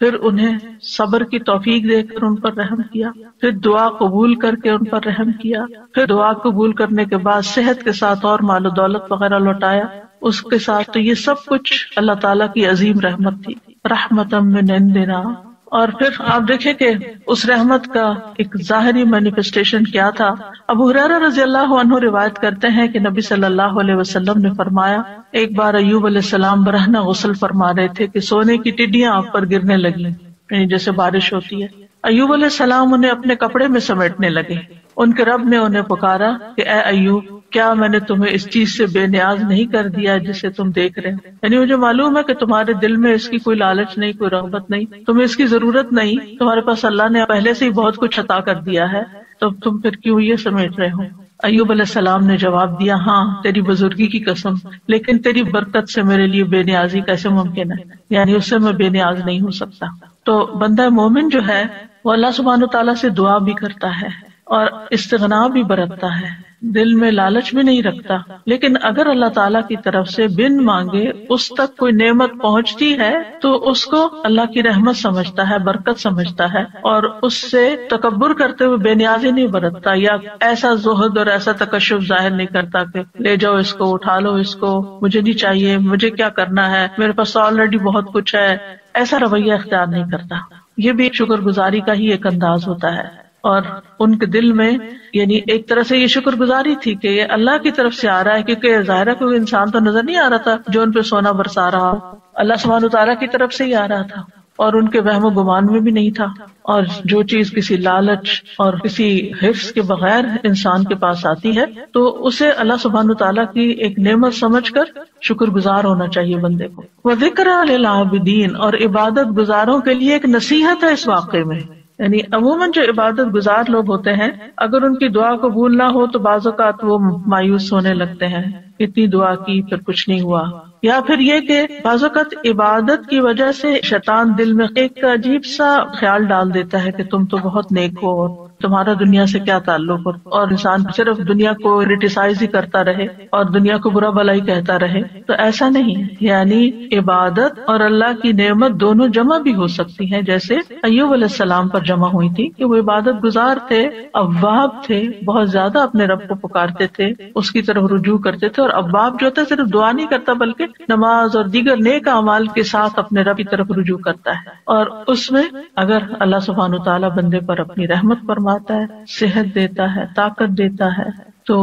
پھر انہیں صبر کی توفیق دے کر ان پر رحم کیا، پھر دعا قبول کر کے ان پر رحم کیا، پھر دعا قبول کرنے کے بعد صحت کے ساتھ اور مال و دولت وغیرہ لوٹایا اس کے ساتھ. تو یہ سب کچھ اللہ تعالیٰ کی عظیم رحمت تھی، رحمتم من عندنا. اور پھر آپ دیکھیں کہ اس رحمت کا ایک ظاہری مینیفیسٹیشن کیا تھا. ابو ہریرہ رضی اللہ عنہ روایت کرتے ہیں کہ نبی صلی اللہ علیہ وسلم نے فرمایا، ایک بار ایوب علیہ السلام برہنہ غسل فرما رہے تھے کہ سونے کی ٹڈیاں آپ پر گرنے لگی، یعنی جیسے بارش ہوتی ہے. ایوب علیہ السلام انہیں اپنے کپڑے میں سمیٹنے لگے. ان کے رب نے انہیں پکارا کہ اے ایوب، کیا میں نے تمہیں اس چیز سے بے نیاز نہیں کر دیا جسے تم دیکھ رہے ہو؟ یعنی مجھے معلوم ہے کہ تمہارے دل میں اس کی کوئی لالچ نہیں، کوئی رغبت نہیں، تمہیں اس کی ضرورت نہیں، تمہارے پاس اللہ نے پہلے سے ہی بہت کچھ عطا کر دیا ہے، تو تم پھر کیوں یہ سمیٹ رہے ہو؟ ایوب علیہ السلام نے جواب دیا، ہاں تیری بزرگی کی قسم، لیکن تیری برکت سے میرے لیے بے نیازی کیسے ممکن ہے، یعنی اس سے میں بے نیاز نہیں ہو سکتا. تو بندہ مومن جو ہے وہ اللہ سبحانہ تعالیٰ سے دعا بھی کرتا ہے اور استغنا بھی برتتا ہے، دل میں لالچ بھی نہیں رکھتا، لیکن اگر اللہ تعالیٰ کی طرف سے بن مانگے اس تک کوئی نعمت پہنچتی ہے تو اس کو اللہ کی رحمت سمجھتا ہے، برکت سمجھتا ہے، اور اس سے تکبر کرتے ہوئے بے نیازی نہیں برتتا یا ایسا زہد اور ایسا تکشف ظاہر نہیں کرتا کہ لے جاؤ اس کو، اٹھا لو اس کو، مجھے نہیں چاہیے، مجھے کیا کرنا ہے، میرے پاس آلریڈی بہت کچھ ہے، ایسا رویہ اختیار نہیں کرتا. یہ بھی شکر گزاری کا ہی ایک انداز ہوتا ہے. اور ان کے دل میں یعنی ایک طرح سے یہ شکر گزاری تھی کہ یہ اللہ کی طرف سے آ رہا ہے، کیونکہ ظاہر ہے کوئی انسان تو نظر نہیں آ رہا تھا جو ان پہ سونا برسا رہا، اللہ سبحانہ تعالیٰ کی طرف سے ہی آ رہا تھا، اور ان کے وہم و گمان میں بھی نہیں تھا. اور جو چیز کسی لالچ اور کسی حفظ کے بغیر انسان کے پاس آتی ہے تو اسے اللہ سبحانہ تعالیٰ کی ایک نعمت سمجھ کر شکر گزار ہونا چاہیے بندے کو. وَذِكْرَىٰ لِلْعَابِدِينَ، اور عبادت گزاروں کے لیے ایک نصیحت ہے اس واقعے میں. یعنی عموماً جو عبادت گزار لوگ ہوتے ہیں اگر ان کی دعا قبول نہ ہو تو بعض اوقات وہ مایوس ہونے لگتے ہیں، اتنی دعا کی پھر کچھ نہیں ہوا، یا پھر یہ کہ بعض اوقات عبادت کی وجہ سے شیطان دل میں ایک عجیب سا خیال ڈال دیتا ہے کہ تم تو بہت نیک ہو اور تمہارا دنیا سے کیا تعلق ہو، اور انسان صرف دنیا کو کرٹیسائز ہی کرتا رہے اور دنیا کو برا بھلا ہی کہتا رہے. تو ایسا نہیں، یعنی عبادت اور اللہ کی نعمت دونوں جمع بھی ہو سکتی ہیں، جیسے ایوب علیہ السلام پر جمع ہوئی تھی کہ وہ عبادت گزار تھے، اواب تھے، بہت زیادہ اپنے رب کو پکارتے تھے، اس کی طرف رجوع کرتے تھے. اور اواب جو ہوتا ہے صرف دعا نہیں کرتا بلکہ نماز اور دیگر نیک اعمال کے ساتھ اپنے رب کی طرف رجوع کرتا ہے. اور اس میں اگر اللہ سبحانہ تعالیٰ بندے پر اپنی رحمت فرماتا ہے، صحت دیتا ہے، طاقت دیتا ہے، تو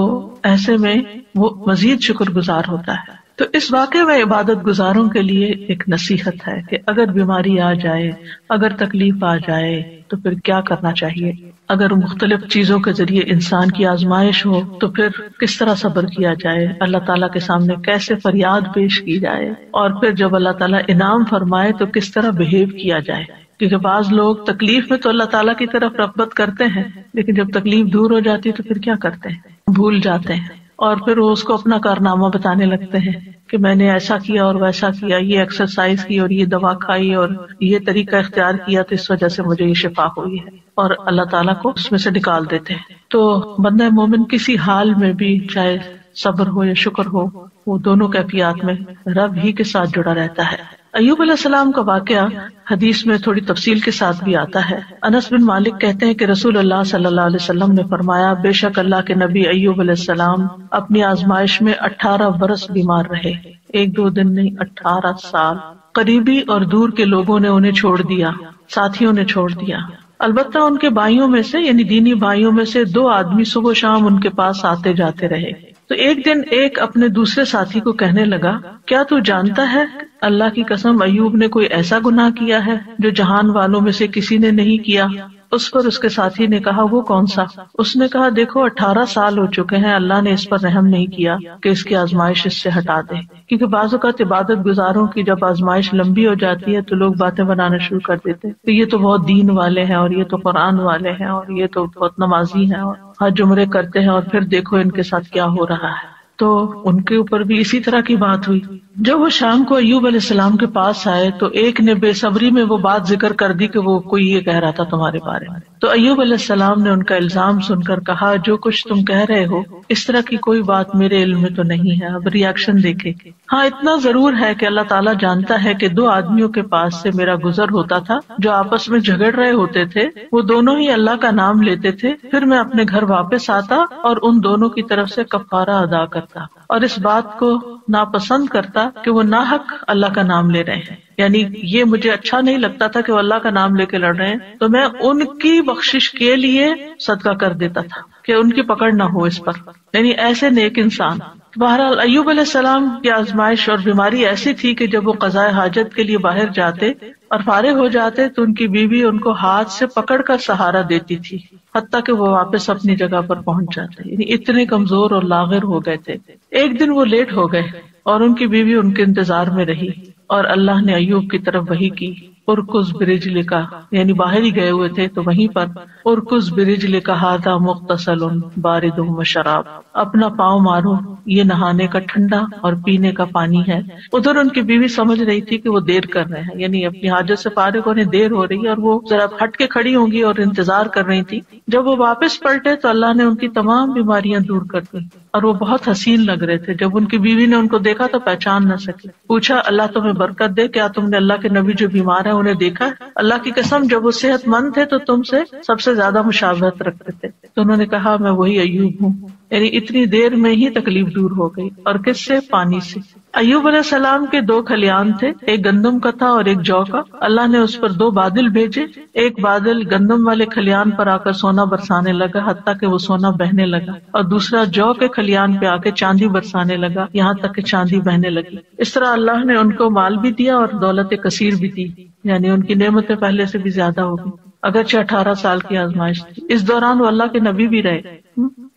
ایسے میں وہ مزید شکر گزار ہوتا ہے. تو اس واقعے میں عبادت گزاروں کے لیے ایک نصیحت ہے کہ اگر بیماری آ جائے، اگر تکلیف آ جائے تو پھر کیا کرنا چاہیے. اگر مختلف چیزوں کے ذریعے انسان کی آزمائش ہو تو پھر کس طرح صبر کیا جائے، اللہ تعالیٰ کے سامنے کیسے فریاد پیش کی جائے، اور پھر جب اللہ تعالیٰ انعام فرمائے تو کس طرح بہیو کیا جائے. کیونکہ بعض لوگ تکلیف میں تو اللہ تعالیٰ کی طرف رغبت کرتے ہیں، لیکن جب تکلیف دور ہو جاتی ہے تو پھر کیا کرتے ہیں، بھول جاتے ہیں، اور پھر وہ اس کو اپنا کارنامہ بتانے لگتے ہیں کہ میں نے ایسا کیا اور ویسا کیا، یہ ایکسرسائز کی اور یہ دوا کھائی اور یہ طریقہ اختیار کیا تو اس وجہ سے مجھے یہ شفا ہوئی ہے، اور اللہ تعالیٰ کو اس میں سے نکال دیتے ہیں. تو بندہ مومن کسی حال میں بھی، چاہے صبر ہو یا شکر ہو، وہ دونوں کیفیات میں رب ہی کے ساتھ جڑا رہتا ہے. ایوب علیہ السلام کا واقعہ حدیث میں تھوڑی تفصیل کے ساتھ بھی آتا ہے. انس بن مالک کہتے ہیں کہ رسول اللہ صلی اللہ علیہ وسلم نے فرمایا، بے شک اللہ کے نبی ایوب علیہ السلام اپنی آزمائش میں 18 برس بیمار رہے، 1-2 دن نہیں، 18 سال. قریبی اور دور کے لوگوں نے انہیں چھوڑ دیا، ساتھیوں نے چھوڑ دیا. البتہ ان کے بھائیوں میں سے یعنی دینی بھائیوں میں سے 2 آدمی صبح و شام ان کے پاس آتے جاتے رہے. تو ایک دن ایک اپنے دوسرے ساتھی کو کہنے لگا، کیا تو جانتا ہے اللہ کی قسم ایوب نے کوئی ایسا گناہ کیا ہے جو جہان والوں میں سے کسی نے نہیں کیا؟ اس پر اس کے ساتھی نے کہا، وہ کون سا؟ اس نے کہا، دیکھو 18 سال ہو چکے ہیں، اللہ نے اس پر رحم نہیں کیا کہ اس کی آزمائش اس سے ہٹا دے. کیونکہ بعض اوقات عبادت گزاروں کی جب آزمائش لمبی ہو جاتی ہے تو لوگ باتیں بنانا شروع کر دیتے کہ یہ تو بہت دین والے ہیں، اور یہ تو قرآن والے ہیں، اور یہ تو بہت نمازی ہیں، اور حج عمرے کرتے ہیں، اور پھر دیکھو ان کے ساتھ کیا ہو رہا ہے. تو ان کے اوپر بھی اسی طرح کی بات ہوئی. جب وہ شام کو ایوب علیہ السلام کے پاس آئے تو ایک نے بے صبری میں وہ بات ذکر کر دی کہ وہ کوئی یہ کہہ رہا تھا تمہارے بارے میں. تو ایوب علیہ السلام نے ان کا الزام سن کر کہا، جو کچھ تم کہہ رہے ہو اس طرح کی کوئی بات میرے علم میں تو نہیں ہے. اب ریاکشن دیکھیں. ہاں اتنا ضرور ہے کہ اللہ تعالیٰ جانتا ہے کہ 2 آدمیوں کے پاس سے میرا گزر ہوتا تھا جو آپس میں جھگڑ رہے ہوتے تھے. وہ دونوں ہی اللہ کا نام لیتے تھے. پھر میں اپنے گھر واپس آتا اور ان دونوں کی طرف سے کفارہ ادا کرتا اور اس بات کو ناپسند کرتا کہ وہ ناحق اللہ کا نام لے رہے ہیں. یعنی یہ مجھے اچھا نہیں لگتا تھا کہ وہ اللہ کا نام لے کے لڑ رہے ہیں، تو میں ان کی بخشش کے لیے صدقہ کر دیتا تھا کہ ان کی پکڑ نہ ہو اس پر. یعنی ایسے نیک انسان. بہرحال ایوب علیہ السلام کی آزمائش اور بیماری ایسی تھی کہ جب وہ قضاء حاجت کے لیے باہر جاتے اور فارغ ہو جاتے تو ان کی بیوی ان کو ہاتھ سے پکڑ کر سہارا دیتی تھی حتیٰ کہ وہ واپس اپنی جگہ پر پہنچ جاتے. یعنی اتنے کمزور اور لاغر ہو گئے تھے. ایک دن وہ لیٹ ہو گئے اور ان کی بیوی ان کے انتظار میں رہی اور اللہ نے ایوب کی طرف وحی کی، ارکز برجلک، یعنی باہر ہی گئے ہوئے تھے تو وہیں پر ارکز برجلک ھذا مغتسل بارد وشراب، اپنا پاؤں مارو، یہ نہانے کا ٹھنڈا اور پینے کا پانی ہے. ادھر ان کی بیوی سمجھ رہی تھی کہ وہ دیر کر رہے ہیں، یعنی اپنی حاجت سے فارغ ہونے دیر ہو رہی ہے اور وہ ذرا ہٹ کے کھڑی ہوں گی اور انتظار کر رہی تھی. جب وہ واپس پلٹے تو اللہ نے ان کی تمام بیماریاں دور کر دی اور وہ بہت حسین لگ رہے تھے. جب ان کی بیوی نے ان کو دیکھا تو پہچان نہ سکی. پوچھا اللہ تمہیں برکت دے، کیا تم نے اللہ کے نبی جو بیمار ہیں انہیں دیکھا؟ اللہ کی قسم جب وہ صحت مند تھے تو تم سے سب سے زیادہ مشابہت رکھتے تھے. تو انہوں نے کہا میں وہی ایوب ہوں. یعنی اتنی دیر میں ہی تکلیف دور ہو گئی. اور کس سے؟ پانی سے. ایوب علیہ السلام کے 2 کھلیان تھے، ایک گندم کا تھا اور ایک جو کا. اللہ نے اس پر 2 بادل بھیجے. ایک بادل گندم والے کھلیان پر آ کر سونا برسانے لگا حتیٰ کہ وہ سونا بہنے لگا، اور دوسرا جو کے کھلیان پہ آ کے چاندی برسانے لگا یہاں تک کہ چاندی بہنے لگی. اس طرح اللہ نے ان کو مال بھی دیا اور دولت کثیر بھی دی. یعنی ان کی نعمتیں پہلے سے بھی زیادہ ہوگی. اگرچہ 18 سال کی آزمائش تھی. اس دوران وہ اللہ کے نبی بھی رہے.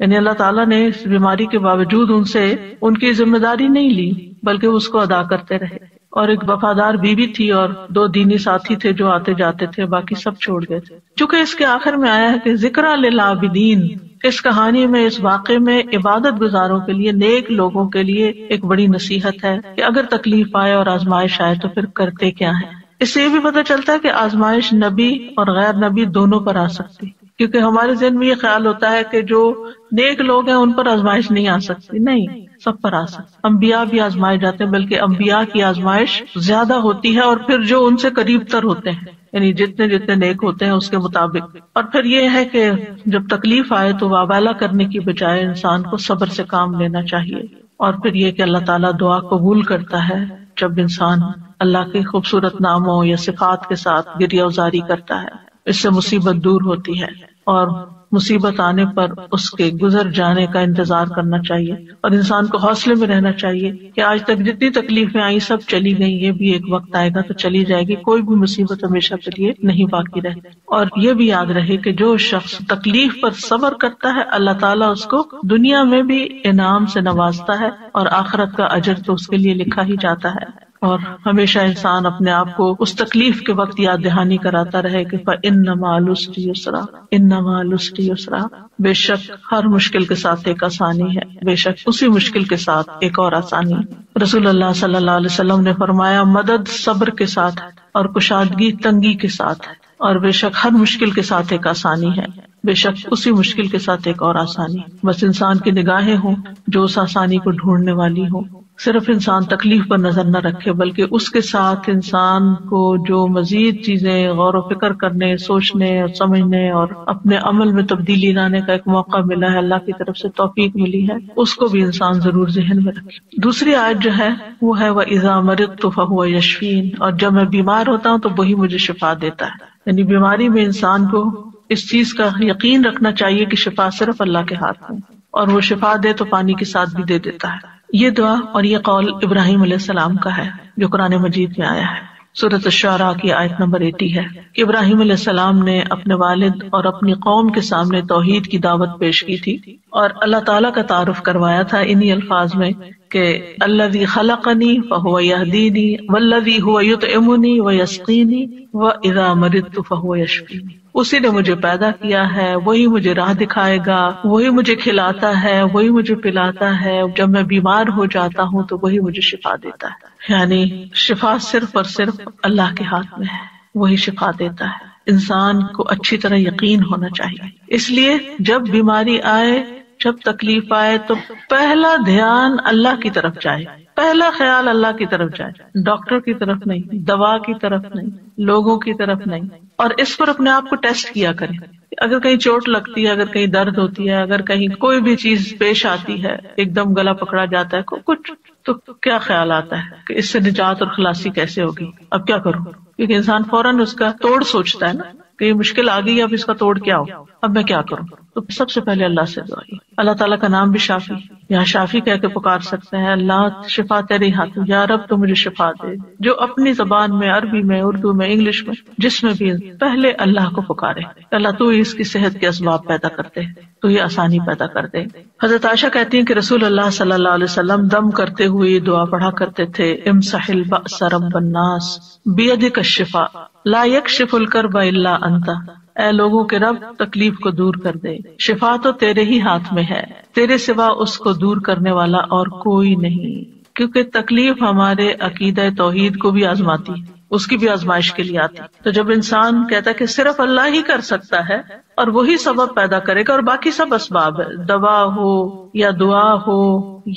یعنی اللہ تعالیٰ نے اس بیماری کے باوجود ان سے ان کی ذمہ داری نہیں لی بلکہ اس کو ادا کرتے رہے. اور ایک وفادار بیوی تھی اور 2 دینی ساتھی تھے جو آتے جاتے تھے، باقی سب چھوڑ گئے تھے. چونکہ اس کے آخر میں آیا ہے کہ ذکر للعابدین، اس کہانی میں، اس واقعے میں عبادت گزاروں کے لیے، نیک لوگوں کے لیے ایک بڑی نصیحت ہے کہ اگر تکلیف آئے اور آزمائش آئے تو پھر کرتے کیا ہے. اس سے یہ بھی پتہ چلتا ہے کہ آزمائش نبی اور غیر نبی دونوں پر آ سکتی، کیونکہ ہمارے ذہن میں یہ خیال ہوتا ہے کہ جو نیک لوگ ہیں ان پر آزمائش نہیں آ سکتی. نہیں، سب پر آ سکتی. انبیاء بھی آزمائے جاتے ہیں، بلکہ انبیاء کی آزمائش زیادہ ہوتی ہے اور پھر جو ان سے قریب تر ہوتے ہیں، یعنی جتنے نیک ہوتے ہیں اس کے مطابق. اور پھر یہ ہے کہ جب تکلیف آئے تو واویلا کرنے کی بجائے انسان کو صبر سے کام لینا چاہیے. اور پھر یہ کہ اللہ تعالیٰ دعا قبول کرتا ہے جب انسان اللہ کے خوبصورت ناموں یا صفات کے ساتھ گریہ وزاری کرتا ہے. اس سے مصیبت دور ہوتی ہے اور مصیبت آنے پر اس کے گزر جانے کا انتظار کرنا چاہیے اور انسان کو حوصلے میں رہنا چاہیے کہ آج تک جتنی تکلیفیں آئی سب چلی گئیں، یہ بھی ایک وقت آئے گا تو چلی جائے گی. کوئی بھی مصیبت ہمیشہ کے لیے نہیں باقی رہے. اور یہ بھی یاد رہے کہ جو شخص تکلیف پر صبر کرتا ہے اللہ تعالیٰ اس کو دنیا میں بھی انعام سے نوازتا ہے اور آخرت کا اجر تو اس کے لیے لکھا ہی جاتا ہے. اور ہمیشہ انسان اپنے آپ کو اس تکلیف کے وقت یاد دہانی کراتا رہے کہ فَإِنَّ مَعَ الْعُسْرِ يُسْرًا، إِنَّ مَعَ الْعُسْرِ يُسْرًا، بے شک ہر مشکل کے ساتھ ایک آسانی ہے، بے شک اسی مشکل کے ساتھ ایک اور آسانی ہے. رسول اللہ صلی اللہ علیہ وسلم نے فرمایا مدد صبر کے ساتھ اور کشادگی تنگی کے ساتھ ہے، اور بے شک ہر مشکل کے ساتھ ایک آسانی ہے، بے شک اسی مشکل کے ساتھ ایک اور آسانی. بس انسان کی نگاہیں ہوں جو اس آسانی کو ڈھونڈنے والی ہوں. صرف انسان تکلیف پر نظر نہ رکھے بلکہ اس کے ساتھ انسان کو جو مزید چیزیں غور و فکر کرنے، سوچنے اور سمجھنے اور اپنے عمل میں تبدیلی لانے کا ایک موقع ملا ہے، اللہ کی طرف سے توفیق ملی ہے، اس کو بھی انسان ضرور ذہن میں رکھے. دوسری آیت جو ہے وہ ہے وَإِذَا مَرِضْتُ فَهُوَ يَشْفِينِ، اور جب میں بیمار ہوتا ہوں تو وہی مجھے شفا دیتا ہے. یعنی بیماری میں انسان کو اس چیز کا یقین رکھنا چاہیے کہ شفا صرف اللہ کے ہاتھ میں، اور وہ شفا دے تو پانی کے ساتھ بھی دے دیتا ہے. یہ دعا اور یہ قول ابراہیم علیہ السلام کا ہے جو قرآن مجید میں آیا ہے. سورۃ الشعراء کی آیت نمبر 80 ہے کہ ابراہیم علیہ السلام نے اپنے والد اور اپنی قوم کے سامنے توحید کی دعوت پیش کی تھی اور اللہ تعالیٰ کا تعارف کروایا تھا انہی الفاظ میں کہ الذی خلقنی فہو یہدینی والذی هو یطعمنی ویسقینی واذا مرضت فہو یشفینی. اسی نے مجھے پیدا کیا ہے، وہی مجھے راہ دکھائے گا، وہی مجھے کھلاتا ہے، وہی مجھے پلاتا ہے، جب میں بیمار ہو جاتا ہوں تو وہی مجھے شفا دیتا ہے. یعنی شفا صرف اور صرف اللہ کے ہاتھ میں ہے، وہی شفا دیتا ہے. انسان کو اچھی طرح یقین ہونا چاہیے. اس لیے جب بیماری آئے جب تکلیف آئے تو پہلا دھیان اللہ کی طرف جائے، پہلا خیال اللہ کی طرف جائے، ڈاکٹر کی طرف نہیں، دوا کی طرف نہیں، لوگوں کی طرف نہیں. اور اس پر اپنے آپ کو ٹیسٹ کیا کریں. اگر کہیں چوٹ لگتی ہے، اگر کہیں درد ہوتی ہے، اگر کہیں کوئی بھی چیز پیش آتی ہے، ایک دم گلا پکڑا جاتا ہے کچھ، تو کیا خیال آتا ہے کہ اس سے نجات اور خلاصی کیسے ہوگی، اب کیا کروں؟ کیونکہ انسان فوراً اس کا توڑ سوچتا ہے نا کہ یہ مشکل آ گئی، اب اس کا توڑ کیا ہو، اب میں کیا کروں؟ تو سب سے پہلے اللہ سے دعا. اللہ تعالیٰ کا نام بھی شافی، یہاں شافی کہہ کے پکار سکتے ہیں، اللہ شفا تیرے ہاتھ میں، یا رب تو مجھے شفا دے. جو اپنی زبان میں، عربی میں، اردو میں، انگلش میں، جس میں بھی پہلے اللہ کو پکارے. اللہ تو اس کی صحت کے اسباب پیدا کرتے، تو یہ آسانی پیدا کر دے. حضرت عائشہ کہتی ہیں کہ رسول اللہ صلی اللہ علیہ وسلم دم کرتے ہوئے یہ دعا پڑھا کرتے تھے، امسح البأس رب الناس بیدک الشفاء لا یکشف الکرب الا انت. اے لوگوں کے رب، تکلیف کو دور کر دے، شفا تو تیرے ہی ہاتھ میں ہے، تیرے سوا اس کو دور کرنے والا اور کوئی نہیں. کیونکہ تکلیف ہمارے عقیدہ توحید کو بھی آزماتی ہے، اس کی بھی آزمائش کے لیے آتی. تو جب انسان کہتا ہے کہ صرف اللہ ہی کر سکتا ہے اور وہی سبب پیدا کرے گا اور باقی سب اسباب ہے، دوا ہو یا دعا ہو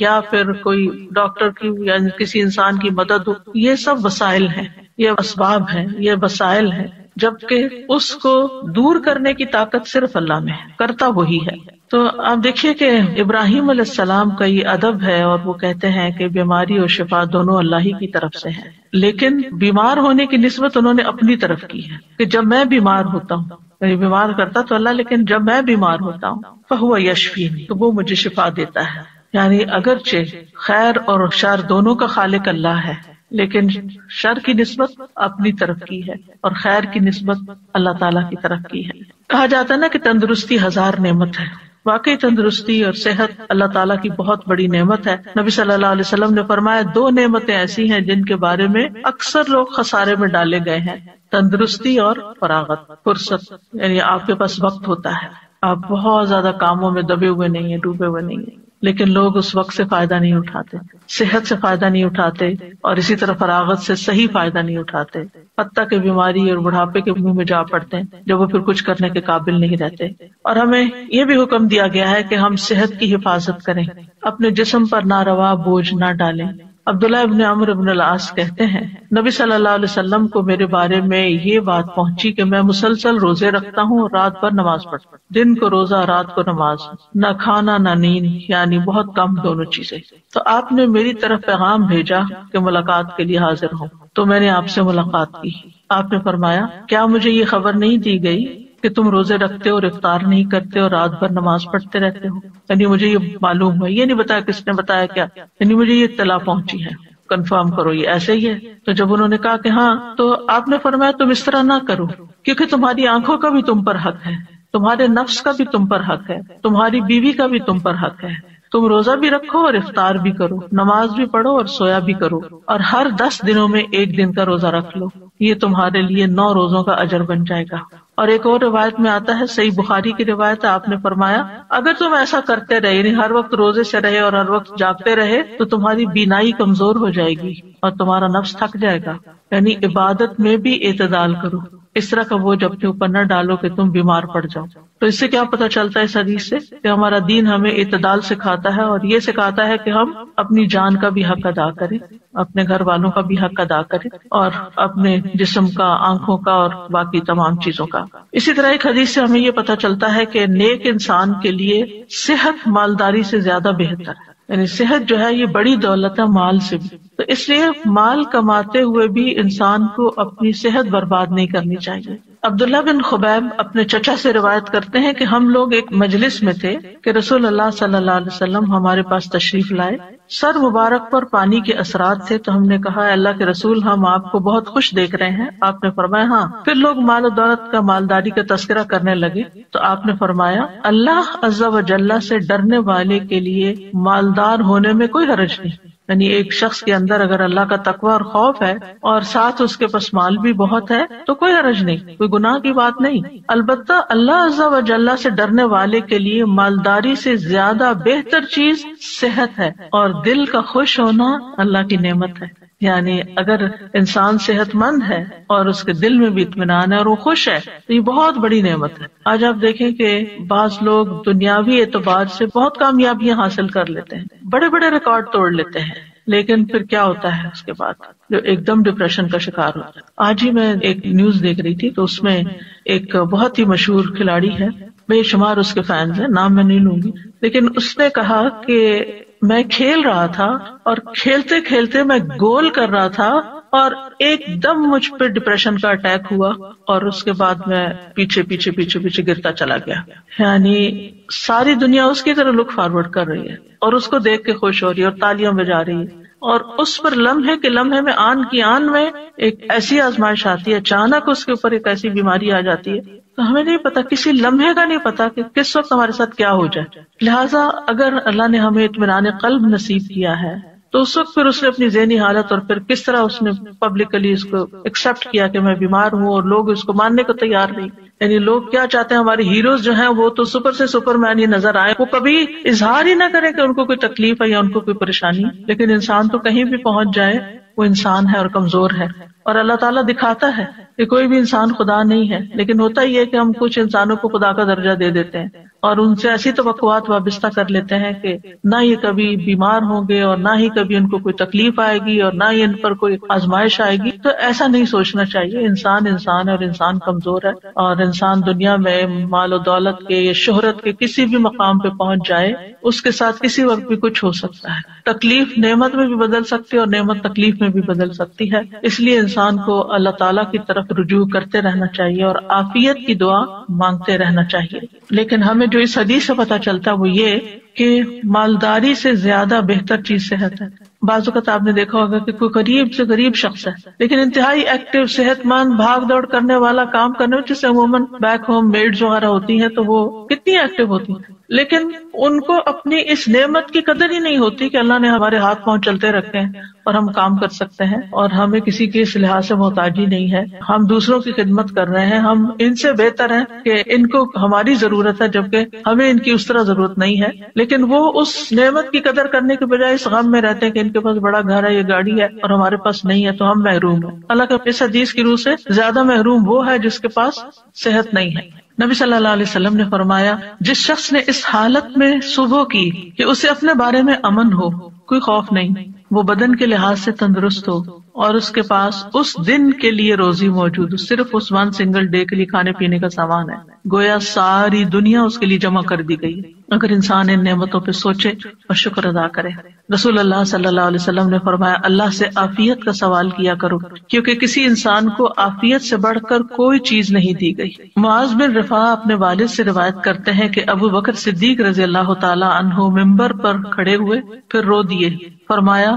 یا پھر کوئی ڈاکٹر کی یا کسی انسان کی مدد ہو، یہ سب وسائل ہیں، یہ اسباب ہیں، یہ وسائل ہیں، جبکہ اس کو دور کرنے کی طاقت صرف اللہ میں ہے، کرتا وہی ہے. تو آپ دیکھیے کہ ابراہیم علیہ السلام کا یہ ادب ہے، اور وہ کہتے ہیں کہ بیماری اور شفا دونوں اللہ ہی کی طرف سے ہیں، لیکن بیمار ہونے کی نسبت انہوں نے اپنی طرف کی ہے کہ جب میں بیمار ہوتا ہوں، یعنی بیمار کرتا تو اللہ، لیکن جب میں بیمار ہوتا ہوں فہو یشفین، تو وہ مجھے شفا دیتا ہے. یعنی اگرچہ خیر اور شر دونوں کا خالق اللہ ہے، لیکن شر کی نسبت اپنی طرف کی ہے اور خیر کی نسبت اللہ تعالیٰ کی طرف کی ہے. کہا جاتا ہے نا کہ تندرستی 1000 نعمت ہے. واقعی تندرستی اور صحت اللہ تعالیٰ کی بہت بڑی نعمت ہے. نبی صلی اللہ علیہ وسلم نے فرمایا 2 نعمتیں ایسی ہیں جن کے بارے میں اکثر لوگ خسارے میں ڈالے گئے ہیں، تندرستی اور فراغت، فرصت. یعنی آپ کے پاس وقت ہوتا ہے، آپ بہت زیادہ کاموں میں دبے ہوئے نہیں ہیں، ڈوبے ہوئے نہیں ہیں، لیکن لوگ اس وقت سے فائدہ نہیں اٹھاتے، صحت سے فائدہ نہیں اٹھاتے، اور اسی طرح فراغت سے صحیح فائدہ نہیں اٹھاتے، حتیٰ کہ بیماری اور بڑھاپے کے منہ میں جا پڑتے ہیں جب وہ پھر کچھ کرنے کے قابل نہیں رہتے. اور ہمیں یہ بھی حکم دیا گیا ہے کہ ہم صحت کی حفاظت کریں، اپنے جسم پر ناروا بوجھ نہ ڈالیں. عبداللہ ابن عمرو ابن العاص کہتے ہیں نبی صلی اللہ علیہ وسلم کو میرے بارے میں یہ بات پہنچی کہ میں مسلسل روزے رکھتا ہوں اور رات بھر نماز پڑھتا ہوں، دن کو روزہ رات کو نماز، نہ کھانا نہ نیند، یعنی بہت کم دونوں چیزیں. تو آپ نے میری طرف پیغام بھیجا کہ ملاقات کے لیے حاضر ہوں، تو میں نے آپ سے ملاقات کی. آپ نے فرمایا کیا مجھے یہ خبر نہیں دی گئی کہ تم روزے رکھتے ہو اور افطار نہیں کرتے اور رات بھر نماز پڑھتے رہتے ہو؟ یعنی مجھے یہ معلوم ہے، یہ نہیں بتایا کس نے بتایا کیا، یعنی مجھے یہ اطلاع پہنچی ہے، کنفرم کرو یہ ایسے ہی ہے. تو جب انہوں نے کہا کہ ہاں، تو آپ نے فرمایا تم اس طرح نہ کرو، کیونکہ تمہاری آنکھوں کا بھی تم پر حق ہے، تمہارے نفس کا بھی تم پر حق ہے، تمہاری بیوی کا بھی تم پر حق ہے. تم روزہ بھی رکھو اور افطار بھی کرو، نماز بھی پڑھو اور سویا بھی کرو، اور ہر 10 دنوں میں 1 دن کا روزہ رکھ لو، یہ تمہارے لیے 9 روزوں کا اجر بن جائے گا. اور ایک اور روایت میں آتا ہے، صحیح بخاری کی روایت ہے، آپ نے فرمایا اگر تم ایسا کرتے رہے، یعنی ہر وقت روزے سے رہے اور ہر وقت جاگتے رہے، تو تمہاری بینائی کمزور ہو جائے گی اور تمہارا نفس تھک جائے گا. یعنی عبادت میں بھی اعتدال کرو، اس طرح کا بوجھ اپنے اوپر نہ ڈالو کہ تم بیمار پڑ جاؤ. تو اس سے کیا پتہ چلتا ہے اس حدیث سے کہ ہمارا دین ہمیں اعتدال سکھاتا ہے، اور یہ سکھاتا ہے کہ ہم اپنی جان کا بھی حق ادا کریں، اپنے گھر والوں کا بھی حق ادا کریں، اور اپنے جسم کا، آنکھوں کا اور باقی تمام چیزوں کا. اسی طرح ایک حدیث سے ہمیں یہ پتہ چلتا ہے کہ نیک انسان کے لیے صحت مالداری سے زیادہ بہتر ہے. یعنی صحت جو ہے یہ بڑی دولت ہے مال سے بھی. تو اس لیے مال کماتے ہوئے بھی انسان کو اپنی صحت برباد نہیں کرنی چاہیے. عبداللہ بن خبیب اپنے چچا سے روایت کرتے ہیں کہ ہم لوگ ایک مجلس میں تھے کہ رسول اللہ صلی اللہ علیہ وسلم ہمارے پاس تشریف لائے. سر مبارک پر پانی کے اثرات تھے، تو ہم نے کہا اللہ کے رسول ہم آپ کو بہت خوش دیکھ رہے ہیں. آپ نے فرمایا ہاں. پھر لوگ مال و دولت کا، مالداری کا تذکرہ کرنے لگے، تو آپ نے فرمایا اللہ عز و جل سے ڈرنے والے کے لیے مالدار ہونے میں کوئی حرج نہیں. یعنی ایک شخص کے اندر اگر اللہ کا تقوی اور خوف ہے اور ساتھ اس کے پاس مال بھی بہت ہے تو کوئی حرج نہیں، کوئی گناہ کی بات نہیں. البتہ اللہ عز و جل سے ڈرنے والے کے لیے مالداری سے زیادہ بہتر چیز صحت ہے، اور دل کا خوش ہونا اللہ کی نعمت ہے. یعنی اگر انسان صحت مند ہے اور اس کے دل میں بھی اطمینان ہے اور وہ خوش ہے تو یہ بہت بڑی نعمت ہے. آج آپ دیکھیں کہ بعض لوگ دنیاوی اعتبار سے بہت کامیابیاں حاصل کر لیتے ہیں, بڑے بڑے ریکارڈ توڑ لیتے ہیں, لیکن پھر کیا ہوتا ہے اس کے بعد جو ایک دم ڈپریشن کا شکار ہوتا ہے. آج ہی میں ایک نیوز دیکھ رہی تھی تو اس میں ایک بہت ہی مشہور کھلاڑی ہے, بے شمار اس کے فینز ہیں, نام میں نہیں لوں گی, لیکن اس نے کہا کہ میں کھیل رہا تھا اور کھیلتے کھیلتے میں گول کر رہا تھا اور ایک دم مجھ پہ ڈپریشن کا اٹیک ہوا اور اس کے بعد میں پیچھے پیچھے پیچھے پیچھے گرتا چلا گیا. یعنی ساری دنیا اس کی طرح لک فارورڈ کر رہی ہے اور اس کو دیکھ کے خوش ہو رہی ہے اور تالیاں بجا رہی ہے, اور اس پر لمحے کے لمحے میں آن کی آن میں ایک ایسی آزمائش آتی ہے, اچانک اس کے اوپر ایک ایسی بیماری آ جاتی ہے تو ہمیں نہیں پتا, کسی لمحے کا نہیں پتا کہ کس وقت ہمارے ساتھ کیا ہو جائے. لہٰذا اگر اللہ نے ہمیں اطمینان قلب نصیب کیا ہے تو اس وقت پھر اس نے اپنی ذہنی حالت اور پھر کس طرح اس نے پبلکلی اس کو ایکسپٹ کیا کہ میں بیمار ہوں, اور لوگ اس کو ماننے کو تیار نہیں. یعنی لوگ کیا چاہتے ہیں, ہمارے ہیروز جو ہیں وہ تو سپر سے سپر مین ہی نظر آئے, وہ کبھی اظہار ہی نہ کریں کہ ان کو کوئی تکلیف ہے یا ان کو کوئی پریشانی, لیکن انسان تو کہیں بھی پہنچ جائے وہ انسان ہے اور کمزور ہے. اور اللہ تعالیٰ دکھاتا ہے کہ کوئی بھی انسان خدا نہیں ہے, لیکن ہوتا ہی ہے کہ ہم کچھ انسانوں کو خدا کا درجہ دے دیتے ہیں اور ان سے ایسی توقعات وابستہ کر لیتے ہیں کہ نہ یہ کبھی بیمار ہوں گے اور نہ ہی کبھی ان کو کوئی تکلیف آئے گی اور نہ ہی ان پر کوئی آزمائش آئے گی. تو ایسا نہیں سوچنا چاہیے. انسان انسان ہے اور انسان کمزور ہے, اور انسان دنیا میں مال و دولت کے یا شہرت کے کسی بھی مقام پہ پہنچ جائے, اس کے ساتھ کسی وقت بھی کچھ ہو سکتا ہے. تکلیف نعمت میں بھی بدل سکتی ہے اور نعمت تکلیف میں بھی بدل سکتی ہے. اس لیے انسان کو اللہ تعالیٰ کی طرف رجوع کرتے رہنا چاہیے اور عافیت کی دعا مانگتے رہنا چاہیے. لیکن ہمیں جو اس حدیث سے پتہ چلتا ہے وہ یہ کہ مالداری سے زیادہ بہتر چیز صحت ہے. بعض اوقات آپ نے دیکھا ہوگا کہ کوئی غریب سے غریب شخص ہے لیکن انتہائی ایکٹیو, صحت مند, بھاگ دوڑ کرنے والا, کام کرنے والا, جس سے عموماً بیک ہوم میڈز وغیرہ ہوتی ہیں تو وہ کتنی ایکٹیو ہوتی ہیں, لیکن ان کو اپنی اس نعمت کی قدر ہی نہیں ہوتی کہ اللہ نے ہمارے ہاتھ پاؤں چلتے رکھے ہیں اور ہم کام کر سکتے ہیں اور ہمیں کسی کے اس لحاظ سے محتاجی نہیں ہے. ہم دوسروں کی خدمت کر رہے ہیں, ہم ان سے بہتر ہیں کہ ان کو ہماری ضرورت ہے جبکہ ہمیں ان کی اس طرح ضرورت نہیں ہے, لیکن وہ اس نعمت کی قدر کرنے کے بجائے اس غم میں رہتے ہیں کہ ان کے پاس بڑا گھر ہے, یہ گاڑی ہے اور ہمارے پاس نہیں ہے تو ہم محروم ہیں. اللہ کے اس حدیث کی روح سے زیادہ محروم وہ ہے جس کے پاس صحت نہیں ہے. نبی صلی اللہ علیہ وسلم نے فرمایا, جس شخص نے اس حالت میں صبح کی کہ اسے اپنے بارے میں امن ہو, کوئی خوف نہیں, وہ بدن کے لحاظ سے تندرست ہو اور اس کے پاس اس دن کے لیے روزی موجود ہو, صرف اس ون سنگل ڈے کے لیے کھانے پینے کا سامان ہے, گویا ساری دنیا اس کے لیے جمع کر دی گئی. اگر انسان ان نعمتوں پہ سوچے اور شکر ادا کرے. رسول اللہ صلی اللہ علیہ وسلم نے فرمایا, اللہ سے عافیت کا سوال کیا کرو کیونکہ کسی انسان کو عافیت سے بڑھ کر کوئی چیز نہیں دی گئی. معاذ بن رفاع اپنے والد سے روایت کرتے ہیں کہ ابو بکر صدیق رضی اللہ تعالی عنہ ممبر پر کھڑے ہوئے پھر رو دیے. فرمایا,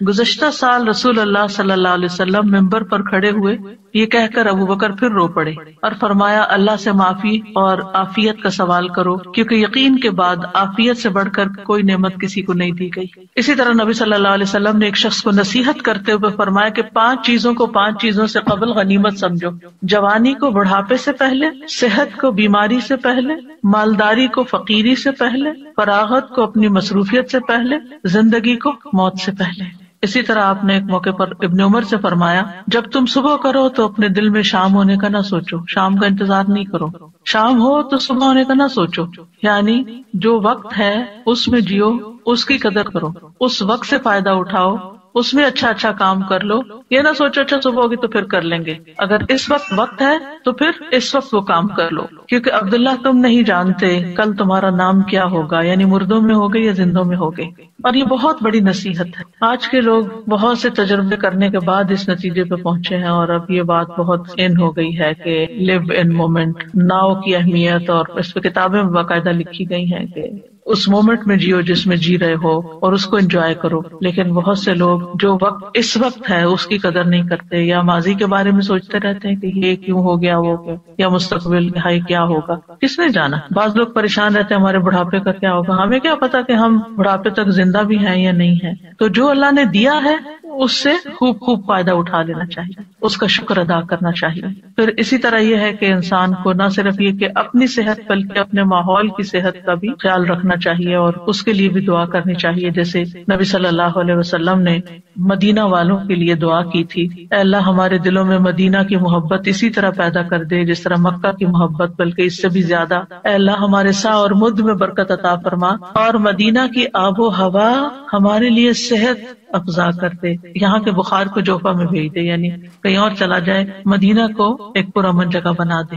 گزشتہ سال رسول اللہ صلی اللہ علیہ وسلم ممبر پر کھڑے ہوئے, یہ کہہ کر ابو بکر پھر رو پڑے اور فرمایا, اللہ سے معافی اور عافیت کا سوال کرو کیونکہ یقین کے بعد عافیت سے بڑھ کر کوئی نعمت کسی کو نہیں دی گئی. اسی طرح نبی صلی اللہ علیہ وسلم نے ایک شخص کو نصیحت کرتے ہوئے فرمایا کہ 5 چیزوں کو 5 چیزوں سے قبل غنیمت سمجھو, جوانی کو بڑھاپے سے پہلے, صحت کو بیماری سے پہلے, مالداری کو فقیری سے پہلے, فراغت کو اپنی مصروفیت سے پہلے, زندگی کو موت سے پہلے. اسی طرح آپ نے ایک موقع پر ابن عمر سے فرمایا, جب تم صبح کرو تو اپنے دل میں شام ہونے کا نہ سوچو, شام کا انتظار نہیں کرو, شام ہو تو صبح ہونے کا نہ سوچو. یعنی جو وقت ہے اس میں جیو, اس کی قدر کرو, اس وقت سے فائدہ اٹھاؤ, اس میں اچھا اچھا کام کر لو. یہ نہ سوچو اچھا صبح ہوگی تو پھر کر لیں گے, اگر اس وقت ہے تو پھر اس وقت وہ کام کر لو, کیونکہ عبداللہ تم نہیں جانتے کل تمہارا نام کیا ہوگا, یعنی مردوں میں ہوگے یا زندوں میں ہوگے. اور یہ بہت بڑی نصیحت ہے. آج کے لوگ بہت سے تجربے کرنے کے بعد اس نتیجے پہ پہنچے ہیں اور اب یہ بات بہت ان ہو گئی ہے کہ لیو ان مومنٹ, ناؤ کی اہمیت, اور اس پہ کتابیں باقاعدہ لکھی گئی ہیں کہ اس مومنٹ میں جیو جس میں جی رہے ہو اور اس کو انجوائے کرو. لیکن بہت سے لوگ جو وقت اس وقت ہے اس کی قدر نہیں کرتے, یا ماضی کے بارے میں سوچتے رہتے ہیں کہ یہ کیوں ہو گیا, وہ کیا, یا مستقبل ہائی کیا ہوگا, کس نے جانا. بعض لوگ پریشان رہتے ہیں ہمارے بڑھاپے کا کیا ہوگا, ہمیں کیا پتا کہ ہم بڑھاپے تک زندہ بھی ہیں یا نہیں ہیں. تو جو اللہ نے دیا ہے اس سے خوب خوب فائدہ اٹھا لینا چاہیے، اس کا شکر ادا کرنا چاہیے۔ پھر اسی طرح یہ ہے کہ انسان کو نہ صرف یہ کہ اپنی صحت بلکہ اپنے ماحول کی صحت کا بھی خیال رکھنا چاہیے اور اس کے لیے بھی دعا کرنی چاہیے، جیسے نبی صلی اللہ علیہ وسلم نے مدینہ والوں کے لیے دعا کی تھی، اے اللہ ہمارے دلوں میں مدینہ کی محبت اسی طرح پیدا کر دے جس طرح مکہ کی محبت، بلکہ اس سے بھی زیادہ۔ اے اللہ ہمارے سا اور مد میں برکت عطا فرما اور مدینہ کی آب و ہوا ہمارے لیے صحت افزا کر دے، یہاں کے بخار کو جوفا میں بھیج دے، یعنی کہیں اور چلا جائے، مدینہ کو ایک پرامن جگہ بنا دے۔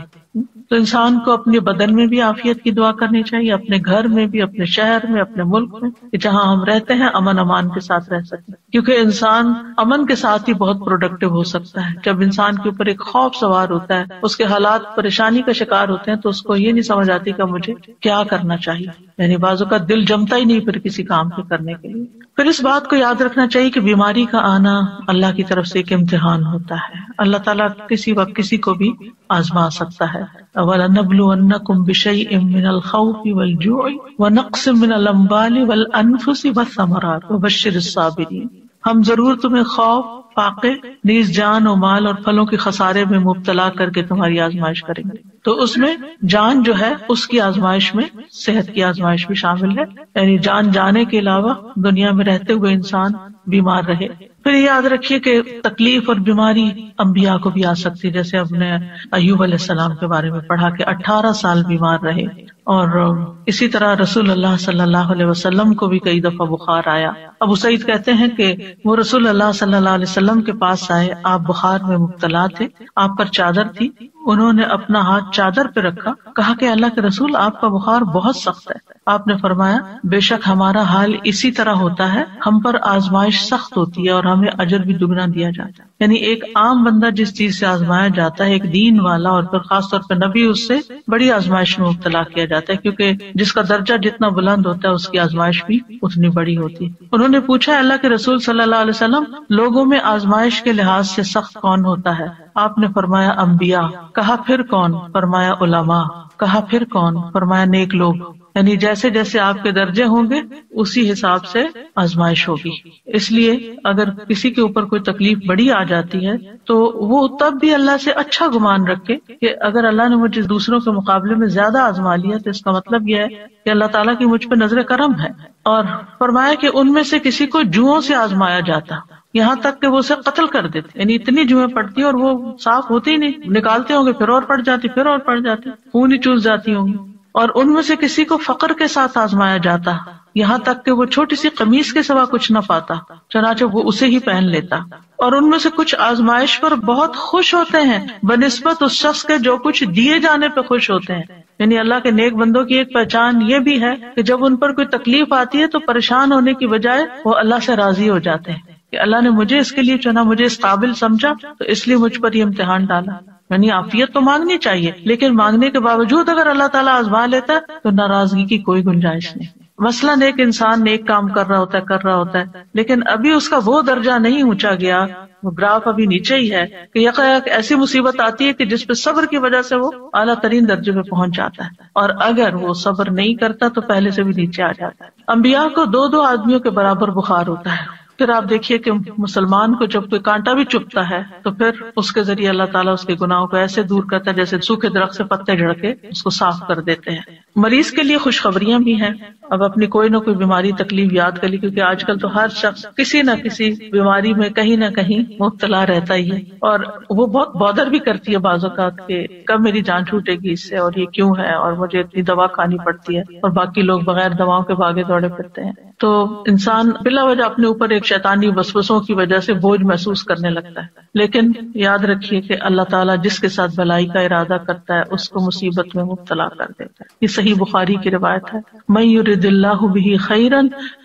تو انسان کو اپنے بدن میں بھی عافیت کی دعا کرنی چاہیے، اپنے گھر میں بھی، اپنے شہر میں، اپنے ملک میں، کہ جہاں ہم رہتے ہیں امن امان کے ساتھ رہ سکیں، کیونکہ انسان امن کے ساتھ ہی بہت پروڈکٹیو ہو سکتا ہے۔ جب انسان کے اوپر ایک خوف سوار ہوتا ہے، اس کے حالات پریشانی کا شکار ہوتے ہیں، تو اس کو یہ نہیں سمجھ آتی کہ مجھے کیا کرنا چاہیے، یعنی بعض اوقات دل جمتا ہی نہیں پھر کسی کام کو کرنے کے لیے۔ پھر اس بات کو یاد رکھنا چاہیے کہ بیماری کا آنا اللہ کی طرف سے ایک امتحان ہوتا ہے، اللہ تعالیٰ کسی وقت کسی کو بھی آزما سکتا ہے۔ وَلَنَبْلُوَنَّكُمْ بِشَيْءٍ مِّنَ الْخَوْفِ وَالْجُوعِ وَنَقْصٍ مِّنَ الْأَمْوَالِ وَالْأَنفُسِ وَالثَّمَرَاتِ وَبَشِّرِ الصَّابِرِينَ، ہم ضرور تمہیں خوف، فاقے، نیز جان و مال اور پھلوں کے خسارے میں مبتلا کر کے تمہاری آزمائش کریں گے۔ تو اس میں جان جو ہے اس کی آزمائش میں صحت کی آزمائش بھی شامل ہے، یعنی جان جانے کے علاوہ دنیا میں رہتے ہوئے انسان بیمار رہے۔ پھر یاد رکھیے کہ تکلیف اور بیماری انبیاء کو بھی آ سکتی ہے، جیسے ہم نے ایوب علیہ السلام کے بارے میں پڑھا کہ 18 سال بیمار رہے، اور اسی طرح رسول اللہ صلی اللہ علیہ وسلم کو بھی کئی دفعہ بخار آیا۔ ابو سعید کہتے ہیں کہ وہ رسول اللہ صلی اللہ علیہ وسلم کے پاس آئے، آپ بخار میں مبتلا تھے، آپ پر چادر تھی، انہوں نے اپنا ہاتھ چادر پہ رکھا، کہا کہ اللہ کے رسول آپ کا بخار بہت سخت ہے۔ آپ نے فرمایا بے شک ہمارا حال اسی طرح ہوتا ہے، ہم پر آزمائش سخت ہوتی ہے اور ہمیں اجر بھی دگنا دیا جاتا ہے۔ یعنی ایک عام بندہ جس چیز سے آزمایا جاتا ہے، ایک دین والا اور پھر خاص طور پہ نبی، اس سے بڑی آزمائش میں مبتلا کیا جاتا ہے، کیونکہ جس کا درجہ جتنا بلند ہوتا ہے اس کی آزمائش بھی اتنی بڑی ہوتی ہے۔ انہوں نے پوچھا اللہ کے رسول صلی اللہ علیہ وسلم لوگوں میں آزمائش کے لحاظ سے سخت کون ہوتا ہے؟ آپ نے فرمایا انبیاء۔ کہا پھر کون؟ فرمایا علماء۔ کہا پھر کون؟ فرمایا نیک لوگ۔ یعنی جیسے جیسے آپ کے درجے ہوں گے اسی حساب سے آزمائش ہوگی۔ اس لیے اگر کسی کے اوپر کوئی تکلیف بڑی آ جاتی ہے تو وہ تب بھی اللہ سے اچھا گمان رکھے کہ اگر اللہ نے مجھے دوسروں کے مقابلے میں زیادہ آزما لیا تو اس کا مطلب یہ ہے کہ اللہ تعالیٰ کی مجھ پہ نظر کرم ہے۔ اور فرمایا کہ ان میں سے کسی کو جوؤں سے آزمایا جاتا، یہاں تک کہ وہ اسے قتل کر دیتے، یعنی اتنی جوئیں پڑتی اور وہ صاف ہوتی ہی نہیں، نکالتے ہوں گے پھر اور پڑ جاتی، پھر اور پڑ جاتی، خون ہی چوس جاتی ہوں گی۔ اور ان میں سے کسی کو فقر کے ساتھ آزمایا جاتا، یہاں تک کہ وہ چھوٹی سی قمیص کے سوا کچھ نہ پاتا، چنانچہ وہ اسے ہی پہن لیتا۔ اور ان میں سے کچھ آزمائش پر بہت خوش ہوتے ہیں بنسبت اس شخص کے جو کچھ دیے جانے پہ خوش ہوتے ہیں۔ یعنی اللہ کے نیک بندوں کی ایک پہچان یہ بھی ہے کہ جب ان پر کوئی تکلیف آتی ہے تو پریشان ہونے کی بجائے وہ اللہ سے راضی ہو جاتے ہیں کہ اللہ نے مجھے اس کے لیے چنا، مجھے اس قابل سمجھا تو اس لیے مجھ پر یہ امتحان ڈالا۔ یعنی عافیت تو مانگنی چاہیے، لیکن مانگنے کے باوجود اگر اللہ تعالیٰ آزما لیتا ہے تو ناراضگی کی کوئی گنجائش نہیں۔ مثلاً ایک انسان نیک کام کر رہا ہوتا ہے لیکن ابھی اس کا وہ درجہ نہیں اونچا گیا، وہ گراف ابھی نیچے ہی ہے، کہ یکایک ایسی مصیبت آتی ہے کہ جس پہ صبر کی وجہ سے وہ اعلیٰ ترین درجے پہ پہنچ جاتا ہے، اور اگر وہ صبر نہیں کرتا تو پہلے سے بھی نیچے آ جاتا ہے۔ انبیاء کو 2 آدمیوں کے برابر بخار ہوتا ہے۔ پھر آپ دیکھیے کہ مسلمان کو جب کوئی کانٹا بھی چبھتا ہے تو پھر اس کے ذریعے اللہ تعالیٰ اس کے گناہوں کو ایسے دور کرتا ہے جیسے سوکھے درخت سے پتے جھڑ کے اس کو صاف کر دیتے ہیں۔ مریض کے لیے خوشخبریاں بھی ہیں۔ اب اپنی کوئی نہ کوئی بیماری تکلیف یاد کر لی، کیونکہ آج کل تو ہر شخص کسی نہ کسی بیماری میں کہیں نہ کہیں مبتلا رہتا ہی ہے، اور وہ بہت بودر بھی کرتی ہے بعض اوقات کہ کب میری جان چھوٹے گی اس سے، اور یہ کیوں ہے، اور مجھے اتنی دوا کھانی پڑتی ہے، اور باقی لوگ بغیر دواؤں کے بھاگے دوڑے پھرتے ہیں۔ تو انسان بلا وجہ اپنے اوپر ایک شیطانی وسوسوں کی وجہ سے بوجھ محسوس کرنے لگتا ہے، لیکن یاد رکھیے کہ اللہ تعالیٰ جس کے ساتھ بھلائی کا ارادہ کرتا ہے اس کو مصیبت میں مبتلا کر دیتا ہے۔ یہ صحیح بخاری کی روایت ہے، من یرد اللہ بہ خیرا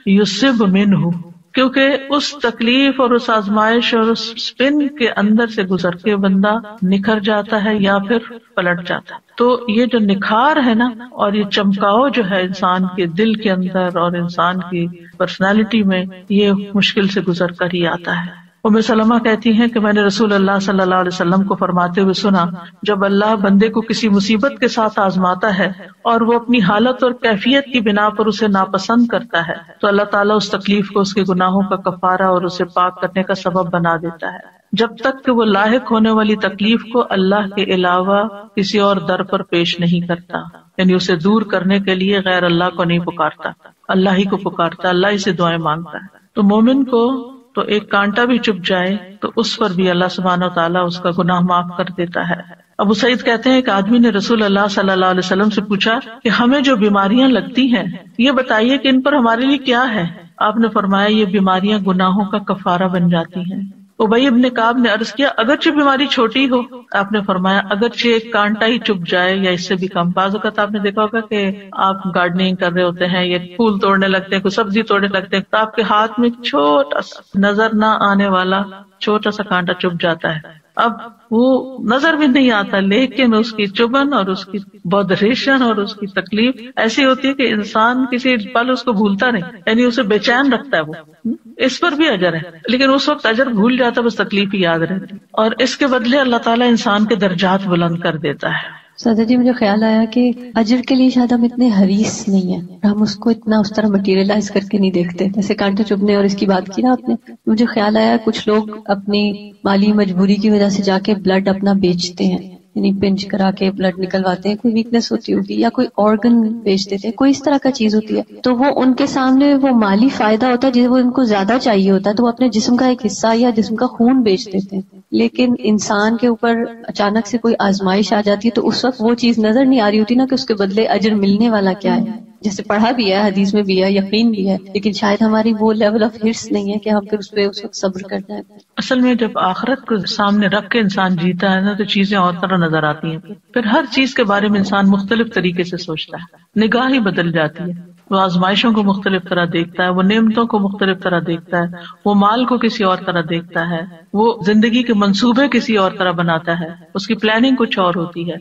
یصب منہ، کیونکہ اس تکلیف اور اس آزمائش اور اس سپن کے اندر سے گزر کے بندہ نکھر جاتا ہے یا پھر پلٹ جاتا ہے۔ تو یہ جو نکھار ہے نا، اور یہ چمکاؤ جو ہے انسان کے دل کے اندر اور انسان کی پرسنالٹی میں، یہ مشکل سے گزر کر ہی آتا ہے۔ ام سلمہ کہتی ہیں کہ میں نے رسول اللہ صلی اللہ علیہ وسلم کو فرماتے ہوئے سنا، جب اللہ بندے کو کسی مصیبت کے ساتھ آزماتا ہے اور وہ اپنی حالت اور کیفیت کی بنا پر اسے ناپسند کرتا ہے تو اللہ تعالیٰ اس تکلیف کو اس کے گناہوں کا کفارہ اور اسے پاک کرنے کا سبب بنا دیتا ہے، جب تک کہ وہ لاحق ہونے والی تکلیف کو اللہ کے علاوہ کسی اور در پر پیش نہیں کرتا، یعنی اسے دور کرنے کے لیے غیر اللہ کو نہیں پکارتا، اللہ ہی کو پکارتا، اللہ ہی سے دعائیں مانگتا ہے۔ تو مومن کو تو ایک کانٹا بھی چپ جائے تو اس پر بھی اللہ سبحانہ و تعالیٰ اس کا گناہ معاف کر دیتا ہے۔ ابو سعید کہتے ہیں کہ آدمی نے رسول اللہ صلی اللہ علیہ وسلم سے پوچھا کہ ہمیں جو بیماریاں لگتی ہیں یہ بتائیے کہ ان پر ہمارے لیے کیا ہے؟ آپ نے فرمایا یہ بیماریاں گناہوں کا کفارہ بن جاتی ہیں۔ ابی ابن کعب نے عرض کیا اگرچہ بیماری چھوٹی ہو؟ آپ نے فرمایا اگرچہ ایک کانٹا ہی چپ جائے یا اس سے بھی کم۔ بعض اوقات آپ نے دیکھا ہوگا کہ آپ گارڈننگ کر رہے ہوتے ہیں یا پھول توڑنے لگتے ہیں، کوئی سبزی توڑنے لگتے ہیں، تو آپ کے ہاتھ میں چھوٹا سا نظر نہ آنے والا چھوٹا سا کانٹا چپ جاتا ہے، اب وہ نظر بھی نہیں آتا، لیکن اس کی چبھن اور اس کی بودریشن اور اس کی تکلیف ایسی ہوتی ہے کہ انسان کسی پل اس کو بھولتا نہیں، یعنی اسے بے چین رکھتا ہے، وہ اس پر بھی اجر ہے، لیکن اس وقت اجر بھول جاتا ہے، بس تکلیف ہی یاد رہتی، اور اس کے بدلے اللہ تعالیٰ انسان کے درجات بلند کر دیتا ہے۔ سادہ جی مجھے خیال آیا کہ اجر کے لیے شاید ہم اتنے حریص نہیں ہیں، ہم اس کو اتنا اس طرح مٹیریلائز کر کے نہیں دیکھتے، جیسے کانٹے چبھنے اور اس کی بات کی نا آپ نے، مجھے خیال آیا کچھ لوگ اپنی مالی مجبوری کی وجہ سے جا کے بلڈ اپنا بیچتے ہیں، یعنی پنچ کرا کے بلڈ نکلواتے ہیں، کوئی ویکنس ہوتی ہوگی یا کوئی آرگن بیچ دیتے ہیں، کوئی اس طرح کا چیز ہوتی ہے، تو وہ ان کے سامنے وہ مالی فائدہ ہوتا ہے جسے وہ ان کو زیادہ چاہیے ہوتا ہے، تو وہ اپنے جسم کا ایک حصہ یا جسم کا خون بیچ دیتے ہیں۔ لیکن انسان کے اوپر اچانک سے کوئی آزمائش آ جاتی ہے تو اس وقت وہ چیز نظر نہیں آ رہی ہوتی نا کہ اس کے بدلے اجر ملنے والا کیا ہے، جیسے پڑھا بھی ہے، حدیث میں بھی ہے، یقین بھی ہے، لیکن شاید ہماری وہ لیول آف ہرس نہیں ہے کہ ہم پھر اس پہ اس وقت صبر کر جائیں۔ اصل میں جب آخرت کو سامنے رکھ کے انسان جیتا ہے نا تو چیزیں اور طرح نظر آتی ہیں، پھر ہر چیز کے بارے میں انسان مختلف طریقے سے سوچتا ہے، نگاہ ہی بدل جاتی ہے، وہ آزمائشوں کو مختلف طرح دیکھتا ہے، وہ نعمتوں کو مختلف طرح دیکھتا ہے، وہ مال کو کسی اور طرح دیکھتا ہے، وہ زندگی کے منصوبے کسی اور طرح بناتا ہے، اس کی پلاننگ کچھ اور ہوتی ہے،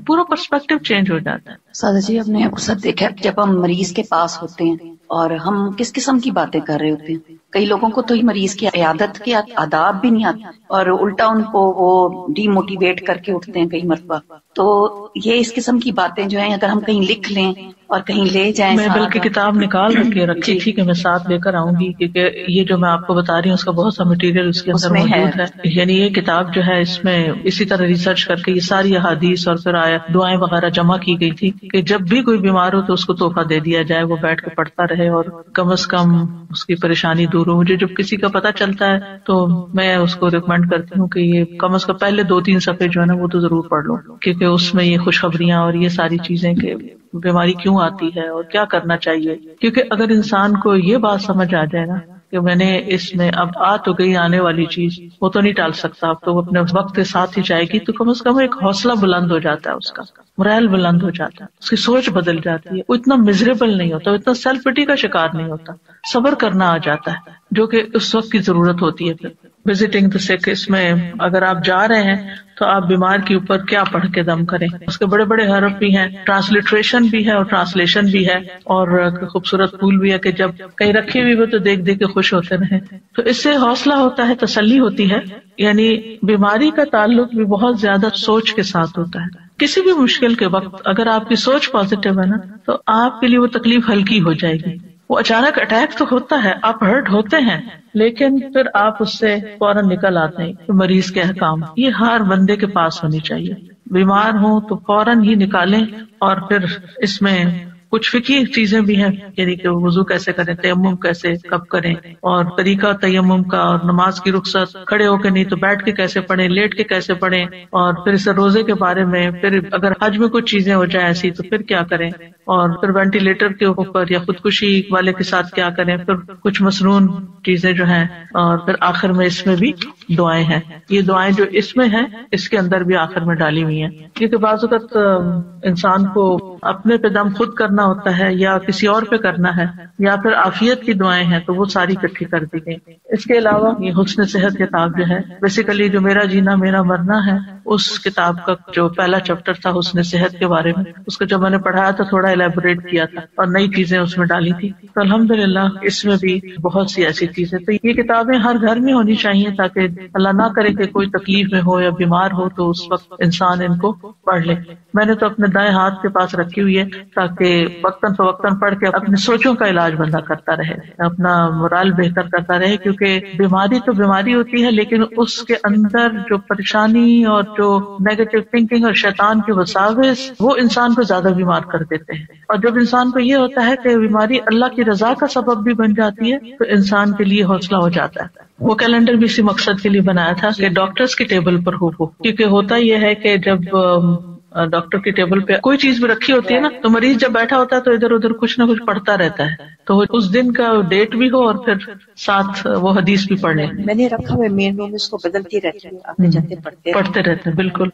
پورا پرسپیکٹو چینج ہو جاتا ہے۔ سادہ جی ہم نے اکثر دیکھا ہے جب ہم مریض کے پاس ہوتے ہیں اور ہم کس قسم کی باتیں کر رہے ہوتے ہیں، کئی لوگوں کو تو مریض کی عیادت کے آداب بھی نہیں آتے اور الٹا ان کو وہ ڈی موٹیویٹ کر کے اٹھتے ہیں کئی مرتبہ۔ تو یہ اس قسم کی باتیں جو ہیں اگر ہم کہیں لکھ لیں اور کہیں لے جائیں، میں بلکہ کتاب نکال کے رکھی تھی کہ میں ساتھ لے کر آؤں گی، کیونکہ یہ جو میں آپ کو بتا رہی ہوں اس کا بہت سا مٹیریل اس کے اندر موجود ہے، یعنی یہ کتاب جو ہے اس میں اسی طرح ریسرچ کر کے یہ ساری احادیث اور پھر آیات دعائیں وغیرہ جمع کی گئی تھی کہ جب بھی کوئی بیمار ہو تو اس کو تحفہ دے دیا جائے، وہ بیٹھ کے پڑھتا رہے اور کم از کم اس کی پریشانی دور ہو۔ مجھے جب کسی کا پتہ چلتا ہے تو میں اس کو ریکمینڈ کرتی ہوں کہ یہ کم از کم پہلے 2-3 صفحے جو ہے نا وہ تو ضرور پڑھ لو، کیونکہ اس میں یہ خوشخبریاں اور یہ ساری چیزیں کہ بیماری کیوں آتی ہے اور کیا کرنا چاہیے، کیونکہ اگر انسان کو یہ بات سمجھ آ جائے نا کہ میں نے اس میں اب آ تو گئی آنے والی چیز، وہ تو نہیں ٹال سکتا، اب تو وہ اپنے وقت کے ساتھ ہی جائے گی، تو کم از کم ایک حوصلہ بلند ہو جاتا ہے، اس کا مرائل بلند ہو جاتا ہے، اس کی سوچ بدل جاتی ہے، وہ اتنا مزریبل نہیں ہوتا، وہ اتنا سیلف پٹی کا شکار نہیں ہوتا، صبر کرنا آ جاتا ہے جو کہ اس وقت کی ضرورت ہوتی ہے۔ پھر وزٹنگ دا سک، اس میں اگر آپ جا رہے ہیں تو آپ بیمار کے اوپر کیا پڑھ کے دم کریں، اس کے بڑے بڑے حرف بھی ہیں، ٹرانسلیٹریشن بھی ہے اور ٹرانسلیشن بھی ہے، اور خوبصورت پھول بھی ہے کہ جب کہیں رکھی ہوئی ہو تو دیکھ دیکھ کے خوش ہوتے رہیں، تو اس سے حوصلہ ہوتا ہے، تسلی ہوتی ہے۔ یعنی بیماری کا تعلق بھی بہت زیادہ سوچ کے ساتھ ہوتا ہے، کسی بھی مشکل کے وقت اگر آپ کی سوچ پازیٹیو ہے نا تو آپ کے لیے وہ تکلیف ہلکی ہو جائے گی۔ وہ اچانک اٹیک تو ہوتا ہے، آپ ہرٹ ہوتے ہیں، لیکن پھر آپ اس سے فوراً نکل آتے ہیں۔ مریض کے احکام یہ ہر بندے کے پاس ہونی چاہیے، بیمار ہوں تو فوراً ہی نکالیں، اور پھر اس میں کچھ فقہی چیزیں بھی ہیں، یعنی کہ وضو کیسے کریں، تیمم کیسے کب کریں، اور طریقہ تیمم کا، اور نماز کی رخصت، کھڑے ہو کے نہیں تو بیٹھ کے کیسے پڑھیں، لیٹ کے کیسے پڑھیں، اور پھر اس روزے کے بارے میں، پھر اگر حج میں کچھ چیزیں ہو جائیں ایسی تو پھر کیا کریں، اور پھر وینٹیلیٹر کے اوپر یا خودکشی والے کے ساتھ کیا کریں، پھر کچھ مسنون چیزیں جو ہیں، اور پھر آخر میں اس میں بھی دعائیں ہیں۔ یہ دعائیں جو اس میں ہیں اس کے اندر بھی آخر میں ڈالی ہوئی ہیں، کیونکہ بعض اوقات انسان کو اپنے پہ دم خود کرنا ہوتا ہے یا کسی اور پہ کرنا ہے، یا پھر عافیت کی دعائیں ہیں تو وہ ساری اکٹھی کر دی گئی۔ اس کے علاوہ یہ حسن صحت کتاب جو ہے، بیسیکلی جو میرا جینا میرا مرنا ہے، اس کتاب کا جو پہلا چیپٹر تھا حسن صحت کے بارے میں، اس کو جب میں نے پڑھایا تو تھوڑا الیبوریٹ کیا تھا اور نئی چیزیں اس میں ڈالی تھی. تو الحمدللہ اس میں بھی بہت سی ایسی چیزیں. تو یہ کتابیں ہر گھر میں ہونی چاہیے تاکہ اللہ نہ کرے کہ کوئی تکلیف میں ہو یا بیمار ہو تو اس وقت انسان ان کو پڑھ لے. میں نے تو اپنے دائیں ہاتھ کے پاس رکھی ہوئی ہے تاکہ وقتاً فوقتاً پڑھ کے اپنی سوچوں کا علاج بندہ کرتا رہے، اپنا مورال بہتر کرتا رہے. کیونکہ بیماری تو بیماری ہوتی ہے لیکن اس کے اندر جو پریشانی اور جو نیگیٹو تھنکنگ اور شیطان کے وساوس وہ انسان کو زیادہ بیمار کر دیتے ہیں. اور جب انسان کو یہ ہوتا ہے کہ بیماری اللہ کی رضا کا سبب بھی بن جاتی ہے تو انسان کے لیے حوصلہ ہو جاتا ہے. وہ کیلنڈر بھی اسی مقصد کے لیے بنایا تھا کہ ڈاکٹرز کی ٹیبل پر ہو، کیونکہ ہوتا یہ ہے کہ جب ڈاکٹر کی ٹیبل پہ کوئی چیز بھی رکھی ہوتی ہے نا تو مریض جب بیٹھا ہوتا ہے تو ادھر ادھر کچھ نہ کچھ پڑھتا رہتا ہے، تو اس دن کا ڈیٹ بھی ہو اور پھر ساتھ وہ حدیث بھی پڑھ لیں. میں نے رکھا ہوا مین روم، اس کو بدلتی رہتی ہوں، آتے جاتے پڑھتے رہتے ہیں. بالکل.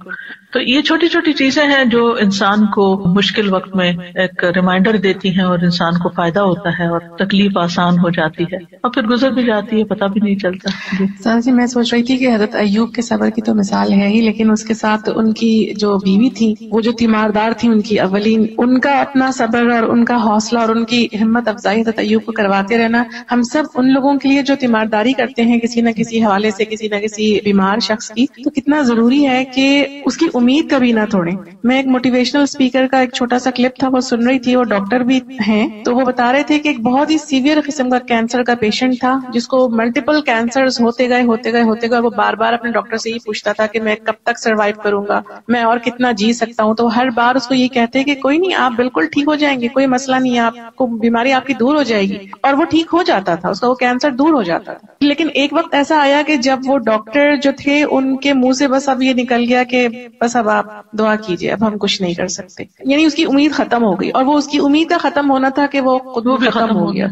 تو یہ چھوٹی چھوٹی چیزیں ہیں جو انسان کو مشکل وقت میں ایک ریمائنڈر دیتی ہیں اور انسان کو فائدہ ہوتا ہے اور تکلیف آسان ہو جاتی ہے اور پھر گزر بھی جاتی ہے، پتہ بھی نہیں چلتا. سر جی، میں سوچ رہی تھی کہ حضرت ایوب کے صبر کی تو مثال ہے ہی، لیکن اس کے ساتھ ان کی جو بیوی تھی، وہ جو تیماردار تھی، ان کی اولین، ان کا اپنا صبر اور ان کا حوصلہ اور ان کی ہمت افزائی حضرت ایوب کو کرواتے رہنا. ہم سب ان لوگوں کے لیے جو تیمارداری کرتے ہیں کسی نہ کسی حوالے سے، کسی نہ کسی بیمار شخص کی، تو کتنا ضروری ہے کہ اس کی امید کبھی نہ توڑیں. میں ایک موٹیویشنل اسپیکر کا ایک چھوٹا سا کلپ تھا، وہ سن رہی تھی، وہ ڈاکٹر بھی ہیں، تو وہ بتا رہے تھے کہ ایک بہت ہی سیویئر قسم کا کینسر کا پیشنٹ تھا جس کو ملٹیپل کینسرز ہوتے گئے اور وہ بار بار اپنے ڈاکٹر سے یہ پوچھتا تھا کہ میں کب تک سروائیو کروں گا، میں اور کتنا جی سکتا ہوں. تو ہر بار اس کو یہ کہتے کہ کوئی نہیں، آپ بالکل ٹھیک ہو جائیں گے، کوئی مسئلہ نہیں ہے، آپ کو بیماری آپ کی دور ہو جائے گی. اور وہ ٹھیک ہو جاتا تھا، اس کا وہ کینسر دور ہو جاتا تھا. لیکن ایک وقت ایسا آیا کہ جب وہ ڈاکٹر جو تھے ان کے منہ سے بس اب یہ نکل گیا کہ بس اب آپ دعا کیجئے، اب ہم کچھ نہیں کر سکتے. یعنی اس کی امید ختم ہو گئی، اور وہ اس کی امید کا ختم ہونا تھا کہ وہ خود بھی ختم ہو گیا.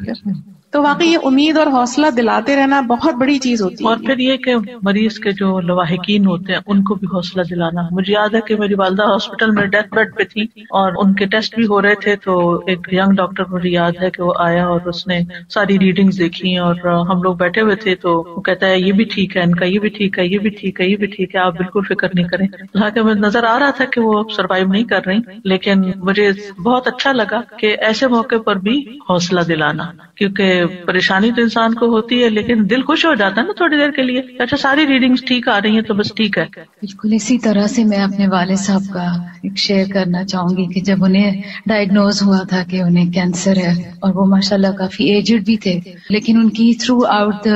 تو واقعی یہ امید اور حوصلہ دلاتے رہنا بہت بڑی چیز ہوتی ہے. اور پھر یہ کہ مریض کے جو لواحقین ہوتے ہیں ان کو بھی حوصلہ دلانا. مجھے یاد ہے کہ میری والدہ ہاسپٹل میں ڈیتھ بیڈ پہ تھی اور ان کے ٹیسٹ بھی ہو رہے تھے، تو ایک ینگ ڈاکٹر مجھے یاد ہے کہ وہ آیا اور اس نے ساری ریڈنگز دیکھی اور ہم لوگ بیٹھے ہوئے تھے، تو وہ کہتا ہے یہ بھی ٹھیک ہے، ان کا یہ بھی ٹھیک ہے، یہ بھی ٹھیک ہے، یہ بھی ٹھیک ہے، آپ بالکل فکر نہیں کریں. حالانکہ مجھے نظر آ رہا تھا کہ وہ سروائیو نہیں کر رہی، لیکن مجھے بہت اچھا لگا کہ ایسے موقع پر بھی حوصلہ دلانا، کیونکہ پریشانی تو انسان کو ہوتی ہے لیکن دل خوش ہو جاتا ہے نا تھوڑی دیر کے لیے. اچھا ساری ریڈنگز ٹھیک آ رہی ہیں تو بس ٹھیک ہے. بالکل اسی طرح سے میں اپنے والد صاحب کا ایک شیئر کرنا چاہوں گی کہ جب انہیں ڈائگنوز ہوا تھا کہ انہیں کینسر ہے، اور وہ ماشاءاللہ کافی ایجڈ بھی تھے، لیکن ان کی تھرو آؤٹ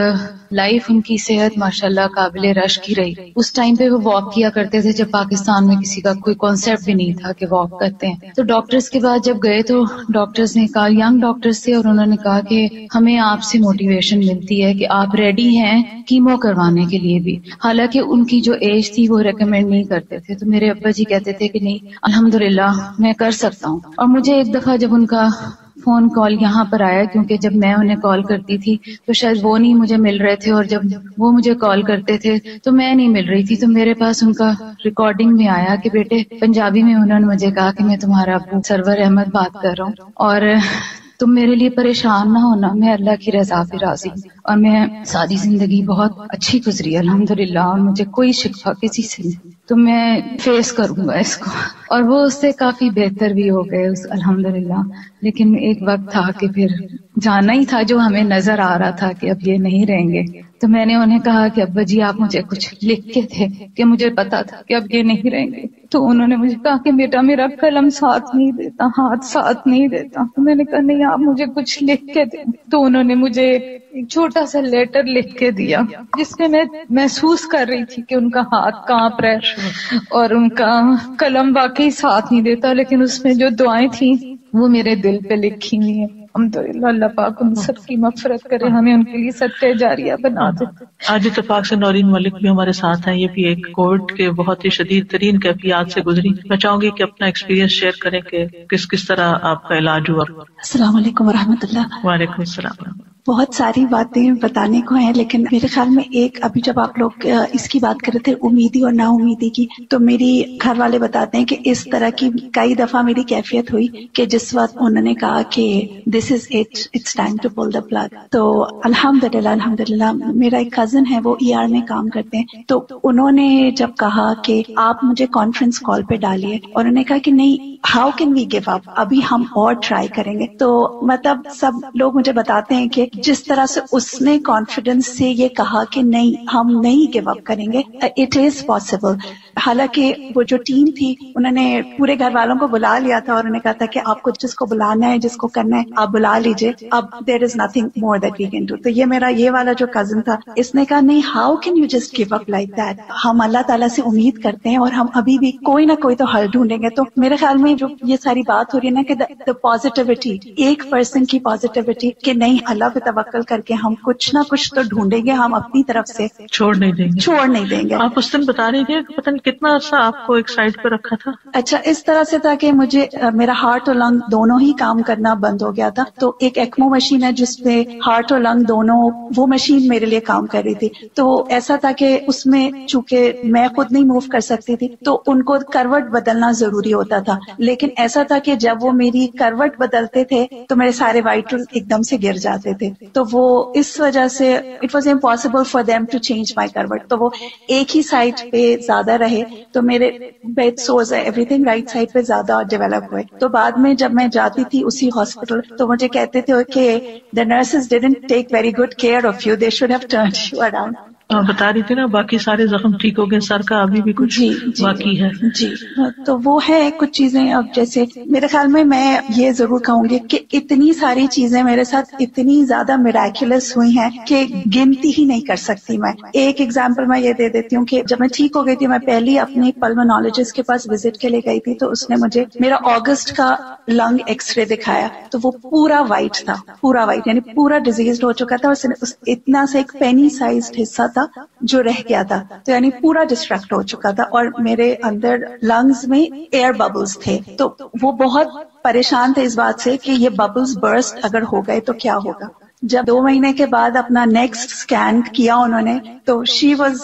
لائف ان کی صحت ماشاءاللہ قابل رشک کی رہی. اس ٹائم پہ وہ واک کیا کرتے تھے جب پاکستان میں کسی کا کوئی کانسیپٹ بھی نہیں تھا کہ واک کرتے ہیں. تو ڈاکٹرز کے بعد جب گئے تو ڈاکٹرز نے کہا، ینگ ڈاکٹرز تھے، اور انہوں نے کہا کہ ہمیں آپ سے موٹیویشن ملتی ہے کہ آپ ریڈی ہیں کیمو کروانے کے لیے بھی. حالانکہ ان کی جو ایج تھی وہ ریکمینڈ نہیں کرتے تھے. تو میرے ابا جی کہتے تھے کہ نہیں الحمدللہ میں کر سکتا ہوں. اور مجھے ایک دفعہ جب ان کا فون کال یہاں پر آیا، کیونکہ جب میں انہیں کال کرتی تھی تو شاید وہ نہیں مجھے مل رہے تھے، اور جب وہ مجھے کال کرتے تھے تو میں نہیں مل رہی تھی، تو میرے پاس ان کا ریکارڈنگ میں آیا کہ بیٹے پنجابی میں انہوں نے مجھے کہا کہ میں تمہارا ابو سرور احمد بات کر رہا ہوں، اور تم میرے لیے پریشان نہ ہونا، میں اللہ کی رضا پہ راضی ہوں، اور میں ساری زندگی بہت اچھی گزری الحمدللہ، اور مجھے کوئی شکوہ کسی سے نہیں، تو میں فیس کروں گا اس کو. اور وہ اس سے کافی بہتر بھی ہو گئے الحمدللہ. لیکن ایک وقت تھا کہ پھر جانا ہی تھا، جو ہمیں نظر آ رہا تھا کہ اب یہ نہیں رہیں گے. تو میں نے انہیں کہا کہ ابا جی آپ مجھے کچھ لکھ کے تھے کہ مجھے پتا تھا کہ اب یہ نہیں رہیں گے. تو انہوں نے مجھے کہا کہ بیٹا میرا قلم ساتھ نہیں دیتا، ہاتھ ساتھ نہیں دیتا. تو میں نے کہا نہیں آپ مجھے کچھ لکھ کے دیں. تو انہوں نے مجھے ایک چھوٹا سا لیٹر لکھ کے دیا جس میں میں محسوس کر رہی تھی کہ ان کا ہاتھ کانپ رہا ہے اور ان کا قلم واقعی ساتھ نہیں دیتا، لیکن اس میں جو دعائیں تھیں وہ میرے دل پہ لکھی ہوئی ہیں. الحمدللہ اللہ پاک ان سب کی مغفرت کرے، ہمیں ان کے لیے صدقہ جاریہ بنا دے. آج اتفاق سے نورین ملک بھی ہمارے ساتھ ہیں، یہ بھی ایک کووڈ کے بہت ہی شدید ترین کیفیات سے گزری. میں چاہوں گی کہ اپنا ایکسپیرینس شیئر کریں کہ کس طرح آپ کا علاج ہوا. السلام علیکم ورحمۃ اللہ. وعلیکم السلام. بہت ساری باتیں بتانے کو ہیں، لیکن میرے خیال میں ایک ابھی جب آپ لوگ اس کی بات کر رہے تھے امیدی اور نا امیدی کی، تو میری گھر والے بتاتے ہیں کہ اس طرح کی کئی دفعہ میری کیفیت ہوئی کہ جس وقت انہوں نے کہا کہ this is it's time to pull the plug. تو الحمدللہ میرا ایک کزن ہے، وہ ER میں کام کرتے ہیں، تو انہوں نے جب کہا کہ آپ مجھے کانفرنس کال پہ ڈالیے، اور انہوں نے کہا کہ نہیں، how can we give up, ابھی ہم اور ٹرائی کریں گے. تو مطلب سب لوگ مجھے بتاتے ہیں کہ جس طرح سے اس نے کانفیڈنس سے یہ کہا کہ نہیں، ہم نہیں گیو اپ کریں گے، اٹ از پاسبل. حالانکہ وہ جو ٹیم تھی انہوں نے پورے گھر والوں کو بلا لیا تھا، اور انہوں نے کہا تھا کہ آپ کو جس کو بلانا ہے، جس کو کرنا ہے، آپ بلا لیجئے، اب there is nothing more that we can do. تو یہ میرا یہ والا جو کزن تھا، اس نے کہا نہیں، how can you just give up like that. ہم اللہ تعالیٰ سے امید کرتے ہیں اور ہم ابھی بھی کوئی نہ کوئی تو حل ڈھونڈیں گے. تو میرے خیال میں جو یہ ساری بات ہو رہی ہے نا کہ دا پازیٹیوٹی، ایک پرسن کی پازیٹیوٹی کہ نہیں، اللہ پہ توکل کر کے ہم کچھ نہ کچھ تو ڈھونڈیں گے، ہم اپنی طرف سے چھوڑ نہیں دیں گے. آپ اس دن بتا رہی تھی کہ پتہ نہیں کتنا عرصہ آپ کو ایک سائڈ پہ رکھا تھا. اچھا، اس طرح سے تھا کہ مجھے میرا ہارٹ اور لنگ دونوں ہی کام کرنا بند ہو گیا تھا. تو ایک ایکمو مشین ہے جس پہ ہارٹ اور لنگ دونوں، وہ مشین میرے لیے کام کر رہی تھی. تو ایسا تھا کہ اس میں چونکہ میں خود نہیں موو کر سکتی تھی تو ان کو کروٹ بدلنا ضروری ہوتا تھا. لیکن ایسا تھا کہ جب وہ میری کروٹ بدلتے تھے تو میرے سارے وائٹل ایک دم سے گر جاتے تھے. تو وہ اس وجہ سے it was impossible for them to change my کروٹ. تو وہ ایک ہی سائڈ پہ زیادہ رہے، تو میرے bed sores everything right side پہ زیادہ ڈیولپ ہوئے. تو بعد میں جب میں جاتی تھی اسی ہاسپٹل تو مجھے کہتے تھے کہ the nurses didn't take very good care of you, they should have turned you around. بتا رہی تھی نا باقی سارے زخم ٹھیک ہو گئے، سر کا ابھی بھی کچھ باقی ہے. جی تو وہ ہے کچھ چیزیں. اب جیسے میرے خیال میں یہ ضرور کہوں گی کہ اتنی ساری چیزیں میرے ساتھ اتنی زیادہ میراکولس ہوئی ہیں کہ گنتی ہی نہیں کر سکتی میں. ایک ایگزامپل میں یہ دے دیتی ہوں کہ جب میں ٹھیک ہو گئی تھی، میں پہلی اپنی پلمونالوجسٹ کے پاس وزٹ کے لیے گئی تھی، تو اس نے مجھے میرا اگست کا لنگ ایکس رے دکھایا تو وہ پورا وائٹ تھا، پورا وائٹ، یعنی پورا ڈیزیزڈ ہو چکا تھا. اتنا سے ایک پینی سائزڈ حصہ تھا جو رہ گیا تھا، تو یعنی پورا ڈسٹریکٹ ہو چکا تھا. اور میرے اندر لنگز میں ایئر ببلز تھے. تو وہ بہت پریشان تھے اس بات سے کہ یہ ببلز برسٹ اگر ہو گئے تو کیا ہوگا. جب 2 مہینے کے بعد اپنا نیکسٹ اسکین کیا انہوں نے تو شی واز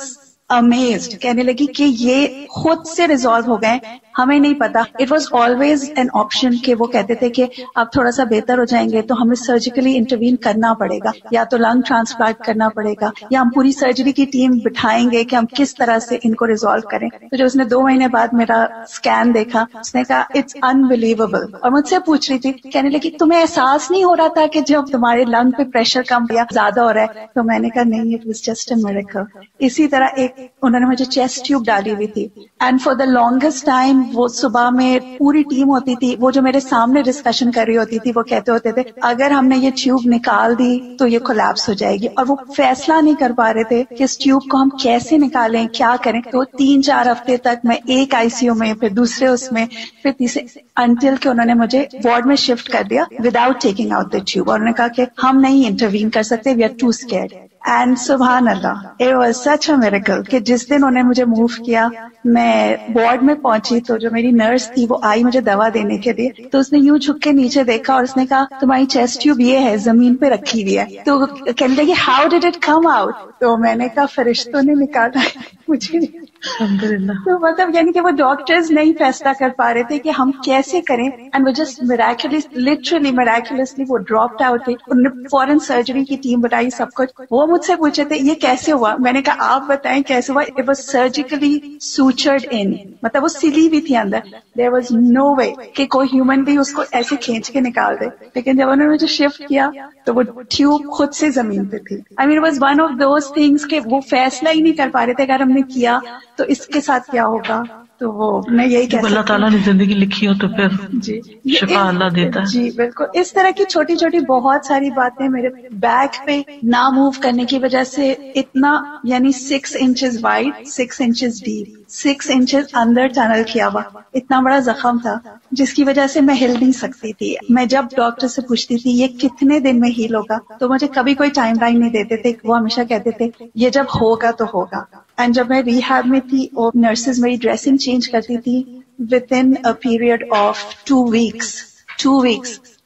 امیزڈ، کہنے لگی کہ یہ خود سے ریزالو ہو گئے، ہمیں نہیں پتا. It was always an option کہ وہ کہتے تھے کہ آپ تھوڑا سا بہتر ہو جائیں گے تو ہمیں سرجیکلی انٹروین کرنا پڑے گا، یا تو لنگ ٹرانسپلانٹ کرنا پڑے گا، یا ہم پوری سرجری کی ٹیم بٹھائیں گے کہ ہم کس طرح سے ان کو ریزالو کریں. تو جب اس نے 2 مہینے بعد میرا اسکین دیکھا، اس نے کہا اٹس انبلیویبل، اور مجھ سے پوچھ رہی تھی، کہنے لگی تمہیں احساس نہیں ہو رہا تھا کہ جب تمہارے لنگ پہ پریشر کم یا زیادہ ہو رہا ہے؟ تو میں نے کہا نہیں، it was just a miracle. اسی طرح ایک انہوں نے مجھے چیسٹ ٹیوب ڈالی ہوئی تھی، and for the longest time وہ صبح میں پوری ٹیم ہوتی تھی، وہ جو میرے سامنے ڈسکشن کر رہی ہوتی تھی، وہ کہتے ہوتے تھے اگر ہم نے یہ ٹیوب نکال دی تو یہ کولیپس ہو جائے گی. اور وہ فیصلہ نہیں کر پا رہے تھے کہ اس ٹیوب کو ہم کیسے نکالیں، کیا کریں. تو 3-4 ہفتے تک میں ایک ICU میں، پھر دوسرے اس میں، پھر تیسرے، انٹل کہ انہوں نے مجھے وارڈ میں شفٹ کر دیا without taking out the tube. اور انہوں نے کہا کہ ہم نہیں انٹروین کر سکتے، we are too scared. And سبحان اللہ، it was such a miracle کہ جس دن انہوں نے مجھے موو کیا، میں وارڈ میں پہنچی تو جو میری نرس تھی وہ آئی مجھے دوا دینے کے لیے. تو اس نے یوں جھک کے نیچے دیکھا اور اس نے کہا تمہاری چیسٹ ٹیوب یہ ہے، زمین پہ رکھی ہوئی ہے. تو کہنے لگی how did it come out? تو میں نے کہا فرشتوں نے نکالا ہے، مجھے نہیں. تو مطلب یعنی کہ وہ ڈاکٹرز نہیں فیصلہ کر پا رہے تھے کہ ہم کیسے کریں. اینڈ وہ جسٹ لٹرلی میراکولسلی وہ ڈراپڈ آؤٹ تھے. انہوں نے فوراً سرجری کی ٹیم بتائی، سب کچھ. وہ مجھ سے پوچھے تھے یہ کیسے ہوا؟ میں نے کہا آپ بتائیں کیسے ہوا. اٹ واز سرجیکلی سوچرڈ ان، مطلب وہ سلی ہوئی تھی اندر. دیر واز نو وے کہ کوئی ہیومن بھی اس کو ایسے کھینچ کے نکال دے. لیکن جب انہوں نے مجھے شفٹ کیا تو وہ ٹیوب خود سے زمین پہ تھی. I mean it was one of those things کہ وہ فیصلہ ہی نہیں کر پا رہے تھے اگر ہم نے کیا تو اس کے ساتھ کیا ہوگا. تو وہ میں یہی کہہ سکتی ہوں اللہ تعالیٰ نے زندگی لکھی ہو تو پھر جی شفا اللہ دیتا ہے. جی بالکل. اس طرح کی چھوٹی چھوٹی بہت ساری باتیں میرے بیک پہ نہ موو کرنے کی وجہ سے اتنا، یعنی 6 inches wide, 6 inches deep, 6 inches اندر ٹنل کیا ہوا اتنا بڑا زخم تھا جس کی وجہ سے میں ہل نہیں سکتی تھی. میں جب ڈاکٹر سے پوچھتی تھی یہ کتنے دن میں ہیل ہوگا تو مجھے کبھی کوئی ٹائم لائن نہیں دیتے تھے. وہ ہمیشہ کہتے تھے یہ جب ہوگا تو ہوگا. اینڈ جب میں ریہیب میں تھی اور نرسز میری ڈریسنگ چینج کرتی تھی with in a period of 2 weeks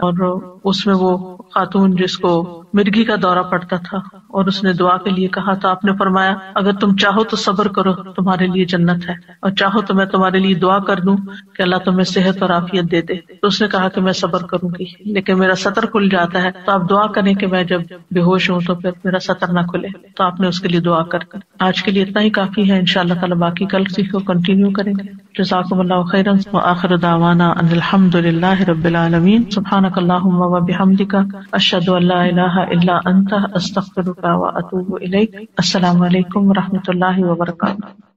اور اس میں وہ خاتون جس کو مرگی کا دورہ پڑتا تھا اور اس نے دعا کے لیے کہا تو آپ نے فرمایا اگر تم چاہو تو صبر کرو تمہارے لیے جنت ہے، اور چاہو تو میں تمہارے لیے دعا کر دوں کہ اللہ تمہیں صحت اور عافیت دے دے. تو اس نے کہا کہ میں صبر کروں گی لیکن میرا سطر کھل جاتا ہے، تو آپ دعا کریں کہ میں جب بے ہوش ہوں تو پھر میرا سطر نہ کھلے. تو آپ نے اس کے لیے دعا کر دی. آج کے لیے اتنا ہی کافی ہے، انشاءاللہ تعالی باقی کل کو کنٹینیو کریں گے. جزاکم اللہ خیرا وآخر دعوانا ان الحمد للہ رب العالمین. سبحانک اللہم وبحمدک اشہد ان لا الہ الا انت استغفرک واتوب الیک. السلام علیکم ورحمۃ اللہ وبرکاتہ.